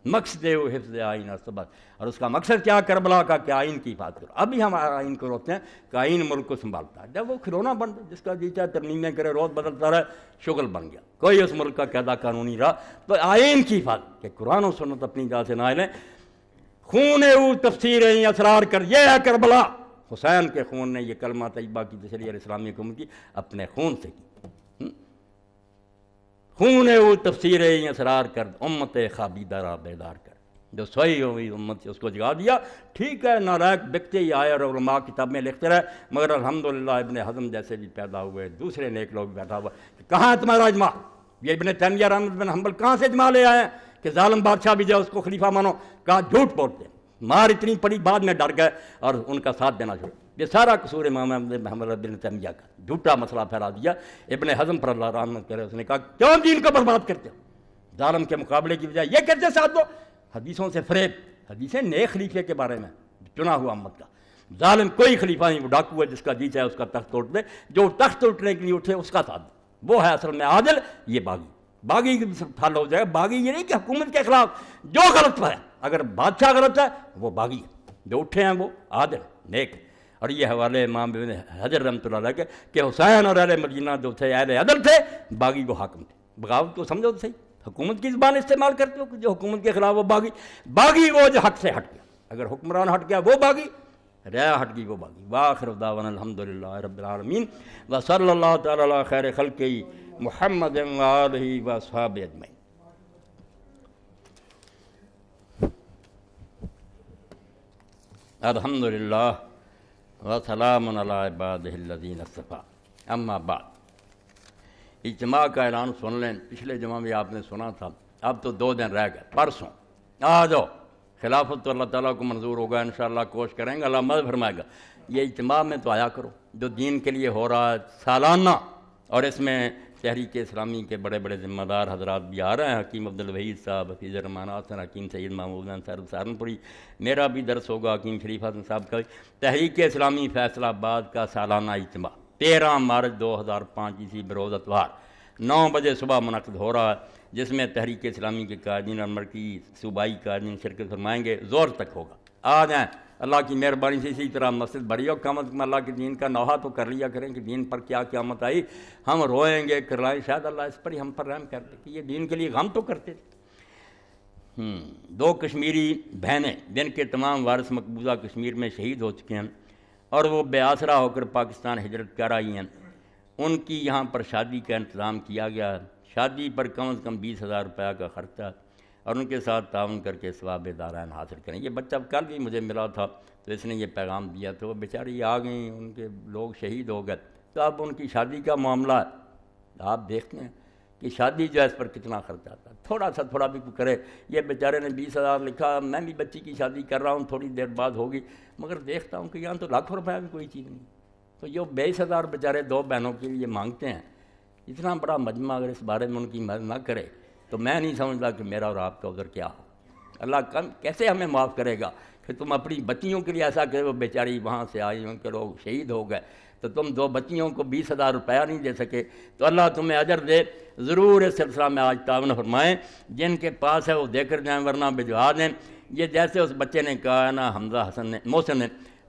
[SPEAKER 1] مقصد و حفظ آئین است بس، اور اس کا مقصد کیا کربلا کا کہ آئین کی حفاظت کرو۔ ابھی ہم آئین کو روکتے ہیں کہ آئین ملک کو سنبھالتا ہے، جب وہ کھلونا بن جس کا جی چاہے ترمیمیں کرے، روز بدلتا رہے، شغل بن گیا، کوئی اس ملک کا قاعدہ قانونی رہا، تو آئین کی حفاظت کہ قرآن و سنت اپنی جا سے نائلیں، خون او تفسیریں اسرار کر، یہ ہے کربلا، حسین کے خون نے یہ کلمہ طیبہ کی تشریح اسلامی حکومت کی اپنے خون سے کی، خون او تفسیریں اسرار کر، امت خابیدہ را بیدار کر، جو سوئی ہوئی امت سے اس کو جگا دیا۔ ٹھیک ہے، نالائق بکتے ہی آئے اور علماء کتاب میں لکھتے رہے، مگر الحمدللہ ابن حزم جیسے بھی پیدا ہوئے، دوسرے نیک لوگ بیٹھا ہوا کہ کہاں ہے تمہارا اجماع؟ یہ ابن تیمیہ رحمۃ بن حنبل کہاں سے اجماع لے آئے ہیں کہ ظالم بادشاہ بھی جو اس کو خلیفہ مانو؟ کہا جھوٹ بولتے ہیں، مار اتنی پڑی، بعد میں ڈر گئے اور ان کا ساتھ دینا چھوڑا۔ یہ سارا قصور امام محمد بن تیمیہ کا، جھوٹا مسئلہ پھیلا دیا۔ ابن حزم پر اللہ رحمت کرے، اس نے کہا کیوں دین کو برباد کرتے ہو؟ ظالم کے مقابلے کی بجائے یہ کیسے ساتھ دو؟ حدیثوں سے فریب، حدیثیں نئے خلیفے کے بارے میں، چنا ہوا امت کا، ظالم کوئی خلیفہ نہیں، وہ ڈاکو ہے، جس کا جی چاہے اس کا تخت توڑ دے، جو تخت توڑنے کے لیے اٹھے اس کا ساتھ دے، وہ ہے اصل میں عادل، یہ باغی۔ باغی کی حل ہو جائے، باغی یہ نہیں کہ حکومت کے خلاف جو غلط ہے، اگر بادشاہ غلط ہے وہ باغی ہے، جو اٹھے ہیں وہ عادل نیک۔ اور یہ حوالے امام ابن حجر رحمۃ اللہ علیہ کہ حسین اور اہل مدینہ جو تھے اہل عدل تھے، باغی وہ حاکم تھے۔ بغاوت کو سمجھو تو صحیح، حکومت کی زبان استعمال کرتے ہو کہ جو حکومت کے خلاف وہ باغی، باغی وہ جو حق سے ہٹ گیا، اگر حکمران ہٹ گیا وہ باغی، رعایا ہٹ گئی وہ باغی۔ وآخر دعوانا الحمدللہ رب العالمین وصلی اللہ تعالی علی خیر خلقہ محمد وآلہ واصحابہ اجمعین۔ الحمدللہ وسلام علی عبادہ الذین اصطفیٰ، اما بعد۔ اجتماع کا اعلان سن لیں، پچھلے جمعہ میں آپ نے سنا تھا، اب تو 2 دن رہ گئے، پرسوں آ جاؤ، خلافت تو اللہ تعالیٰ کو منظور ہوگا، انشاءاللہ کوشش کریں گے، اللہ مدد فرمائے گا۔ یہ اجتماع میں تو آیا کرو جو دین کے لیے ہو رہا ہے سالانہ، اور اس میں تحریک اسلامی کے بڑے بڑے ذمہ دار حضرات بھی آ رہے ہیں، حکیم عبدالوحید صاحب، حفیظ الرحمان حسن، حکیم سید محمود صاحب سہارنپوری، میرا بھی درس ہوگا، حکیم شریف حسن صاحب کا۔ تحریک اسلامی فیصلہ آباد کا سالانہ اجتماع 13 مارچ 2005 عیسوی بروز اتوار 9 بجے صبح منعقد ہو رہا ہے، جس میں تحریک اسلامی کے قائدین اور مرکزی صوبائی قائدین شرکت فرمائیں گے، زور تک ہوگا۔ آ جائیں، اللہ کی مہربانی سے اسی طرح مسجد بڑی ہو، کم از کم اللہ کے دین کا نوحہ تو کر لیا کریں کہ دین پر کیا قیامت آئی، ہم روئیں گے کرلائیں، شاید اللہ اس پر ہی ہم پر رحم کر دے کہ یہ دین کے لیے غم تو کرتے تھے۔ 2 کشمیری بہنیں جن کے تمام وارث مقبوضہ کشمیر میں شہید ہو چکے ہیں اور وہ بے آسرا ہو کر پاکستان ہجرت کر آئی ہیں، ان کی یہاں پر شادی کا انتظام کیا گیا ہے۔ شادی پر کم از کم 20,000 روپیہ کا خرچہ، اور ان کے ساتھ تعاون کر کے ثواب دارین حاصل کریں۔ یہ بچہ کل بھی مجھے ملا تھا تو اس نے یہ پیغام دیا، تو وہ بیچاری آ گئیں، ان کے لوگ شہید ہو گئے، تو اب ان کی شادی کا معاملہ ہے، آپ دیکھتے ہیں کہ شادی جو ہے اس پر کتنا خرچ آتا ہے، تھوڑا بھی کوئی کرے۔ یہ بیچارے نے 20,000 لکھا، میں بھی بچی کی شادی کر رہا ہوں، تھوڑی دیر بعد ہوگی، مگر دیکھتا ہوں کہ یہاں تو لاکھوں روپیہ بھی کوئی چیز نہیں، تو یہ 22,000 بیچارے 2 بہنوں کے لیے مانگتے ہیں۔ اتنا بڑا مجمع اگر اس بارے میں ان کی مدد نہ کرے تو میں نہیں سمجھتا کہ میرا اور آپ کا عذر کیا ہو۔ اللہ کیسے ہمیں معاف کرے گا کہ تم اپنی بچیوں کے لیے ایسا کرے، وہ بیچاری وہاں سے آئی، ان کے لوگ شہید ہو گئے، تو تم 2 بچیوں کو 20,000 روپیہ نہیں دے سکے، تو اللہ تمہیں اجر دے۔ ضرور اس سلسلہ میں آج تعاون فرمائیں، جن کے پاس ہے وہ دے کر جائیں، ورنہ بھجوا دیں۔ یہ جیسے اس بچے نے کہا ہے نا حمزہ حسن نے محسن نے،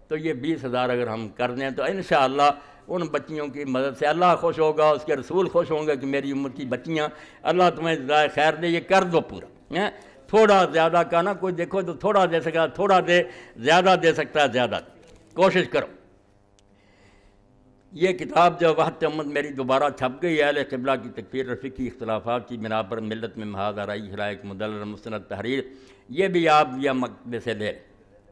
[SPEAKER 1] تو یہ 20,000 اگر ہم کر دیں تو انشاءاللہ ان بچیوں کی مدد سے اللہ خوش ہوگا، اس کے رسول خوش ہوں گے کہ میری عمر کی بچیاں، اللہ تمہیں جزائے خیر دے، یہ کر دو پورا۔ تھوڑا زیادہ کا نا کوئی دیکھو تو تھوڑا دے سکتا تھوڑا دے، زیادہ دے سکتا ہے زیادہ دے، کوشش کرو۔ یہ کتاب جو وحدت امت میری دوبارہ چھپ گئی ہے، اہل قبلہ کی تکفیر اور فقہی اختلافات کی بنا پر ملت میں محاذ آرائی خلائق مدلل مستند تحریر، یہ بھی آپ یا مکتبے سے لے۔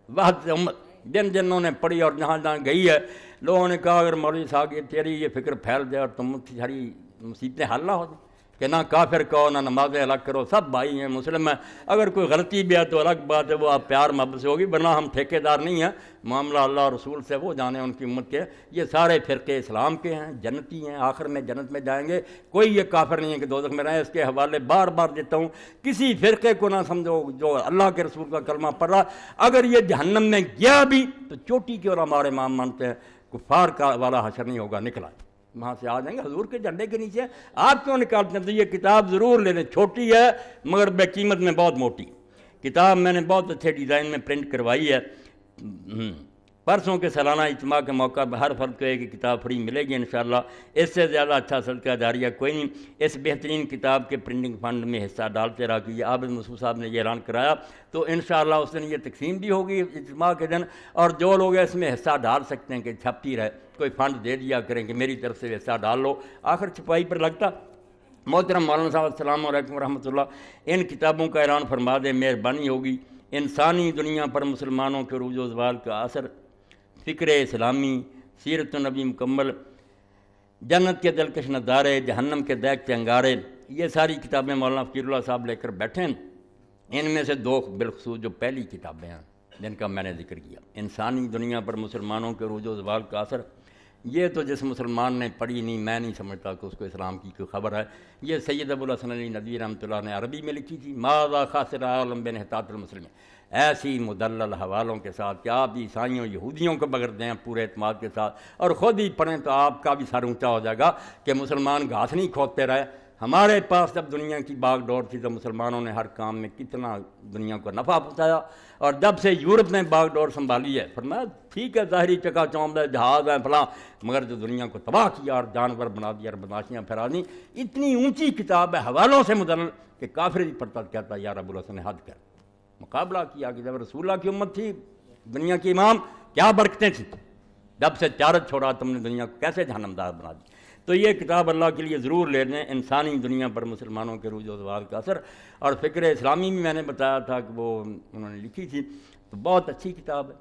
[SPEAKER 1] وحدت امت جنہوں نے پڑھی اور جہاں جہاں گئی ہے، لوگوں نے کہا اگر مولوی صاحب یہ تیری یہ فکر پھیل جائے اور تم ساری مصیبتیں حل نہ ہو جائیں کہ نہ کافر کہو، نہ نمازیں الگ کرو، سب بھائی ہیں، مسلم ہیں، اگر کوئی غلطی بھی ہے تو الگ بات ہے، وہ آپ پیار محبت سے ہوگی، ورنہ ہم ٹھیکے دار نہیں ہیں، معاملہ اللہ اور رسول سے، وہ جانے ان کی امت کے، یہ سارے فرقے اسلام کے ہیں، جنتی ہیں، آخر میں جنت میں جائیں گے، کوئی یہ کافر نہیں ہے کہ دوزخ میں رہیں۔ اس کے حوالے بار بار دیتا ہوں، کسی فرقے کو نہ سمجھو جو اللہ کے رسول کا کلمہ پڑھ رہا، اگر یہ جہنم میں گیا بھی تو چوٹی کی اور ہمارے امام مانتے ہیں، کفار کا والا حشر نہیں ہوگا، نکلا وہاں سے آ جائیں گے حضور کے جھنڈے کے نیچے۔ آپ کیوں نکالتے ہیں؟ تو یہ کتاب ضرور لے لیں، چھوٹی ہے مگر بے قیمت میں بہت موٹی کتاب، میں نے بہت اچھے ڈیزائن میں پرنٹ کروائی ہے۔ پرسوں کے سالانہ اجتماع کے موقع پر ہر فرد کو ایک کتاب فری ملے گی انشاءاللہ، اس سے زیادہ اچھا صدقہ جاریہ کوئی نہیں۔ اس بہترین کتاب کے پرنٹنگ فنڈ میں حصہ ڈالتے رہا کہ یہ عابد مسعود صاحب نے یہ اعلان کرایا، تو انشاءاللہ اس دن یہ تقسیم بھی ہوگی اجتماع کے دن، اور جو لوگ اس میں حصہ ڈال سکتے ہیں کہ چھپتی رہے، کوئی فنڈ دے دیا کریں کہ میری طرف سے حصہ ڈال لو، آخر چھپائی پر لگتا۔ محترم مولانا صاحب السلام علیکم ورحمۃ اللہ، ان کتابوں کا اعلان فرما دیں، مہربانی ہوگی۔ انسانی دنیا پر مسلمانوں کے عروج و زوال کا اثر، فکر اسلامی، سیرت النبی مکمل، جنت کے دلکش نظارے، جہنم کے دیکھتے انگارے، یہ ساری کتابیں مولانا فقیر اللہ صاحب لے کر بیٹھے ہیں۔ ان میں سے دو بالخصوص جو پہلی کتابیں ہیں جن کا میں نے ذکر کیا، انسانی دنیا پر مسلمانوں کے عروج و زوال کا اثر، یہ تو جس مسلمان نے پڑھی نہیں، میں نہیں سمجھتا کہ اس کو اسلام کی کوئی خبر ہے۔ یہ سید ابوالحسن علی ندوی رحمۃ اللہ نے عربی میں لکھی تھی، ماذا خاسر عالم بانحطاط المسلمین، ایسی مدلل حوالوں کے ساتھ کہ آپ عیسائیوں یہودیوں کو بغیر دیں پورے اعتماد کے ساتھ، اور خود ہی پڑھیں تو آپ کا بھی سر اونچا ہو جائے گا کہ مسلمان گھاس نہیں کھودتے رہے۔ ہمارے پاس جب دنیا کی باغ ڈور تھی تو مسلمانوں نے ہر کام میں کتنا دنیا کو نفع پہنچایا، اور جب سے یورپ نے باغ ڈور سنبھالی ہے، فرمایا ٹھیک ہے ظاہری چکا چوند ہے، جہاز ہیں فلاں، مگر جو دنیا کو تباہ کیا اور جانور بنا دیا اور بدماشیاں پھیلا دیں، اتنی اونچی کتاب ہے حوالوں سے مدلل کہ کافر ہی پڑھتا کہتا یار ابوالحسن نے حد کر مقابلہ کیا کہ جب رسول اللہ کی امت تھی، دنیا کے امام، کیا برکتیں تھیں، جب سے تجارت چھوڑا تم نے دنیا کو کیسے جہنم دار بنا دی۔ تو یہ کتاب اللہ کے لیے ضرور لے لیں، انسانی دنیا پر مسلمانوں کے عروج و زوال کا اثر، اور فکر اسلامی بھی میں نے بتایا تھا کہ وہ انہوں نے لکھی تھی، تو بہت اچھی کتاب ہے،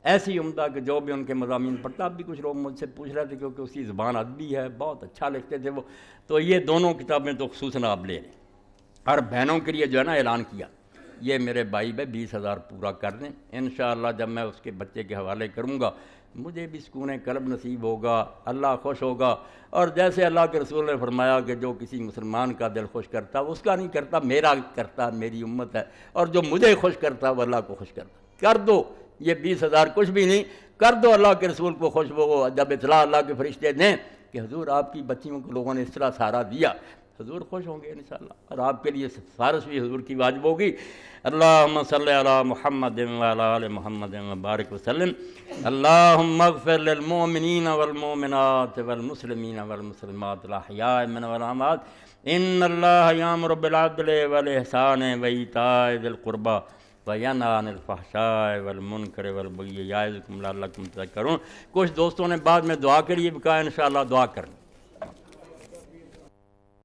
[SPEAKER 1] ایسی عمدہ کہ جو بھی ان کے مضامین پڑھتا، اب بھی کچھ لوگ مجھ سے پوچھ رہے تھے کیونکہ اس کی زبان ادبی ہے، بہت اچھا لکھتے تھے وہ، تو یہ دونوں کتابیں تو خصوصاً آپ لے لیں۔ اور بہنوں کے لیے جو ہے نا اعلان کیا، یہ میرے بھائی 20,000 پورا کر دیں انشاءاللہ، جب میں اس کے بچے کے حوالے کروں گا مجھے بھی سکون قلب نصیب ہوگا، اللہ خوش ہوگا، اور جیسے اللہ کے رسول نے فرمایا کہ جو کسی مسلمان کا دل خوش کرتا اس کا نہیں کرتا، میرا کرتا، میری امت ہے، اور جو مجھے خوش کرتا وہ اللہ کو خوش کرتا۔ کر دو، یہ 20,000 کچھ بھی نہیں، کر دو اللہ کے رسول کو خوش، وہ جب اطلاع اللہ کے فرشتے دیں کہ حضور آپ کی بچیوں کو لوگوں نے اس طرح سہارا دیا، حضور خوش ہوں گے انشاءاللہ، اور آپ کے لیے سفارش بھی حضور کی واجب ہوگی۔ اللہم صلی علی محمد وعلی آل محمد وبارک وسلم۔ اللہم اغفر للمؤمنین والمؤمنات والمسلمین والمسلمات الاحیاء منهم والاموات، ان اللہ یامر بالعدل والاحسان وایتاء ذی القربی وینہی عن الفحشاء والمنکر والبغی یعظکم لعلکم تذکرون۔ کچھ دوستوں نے بعد میں دعا کے لیے بھی کہا، انشاءاللہ دعا کریں۔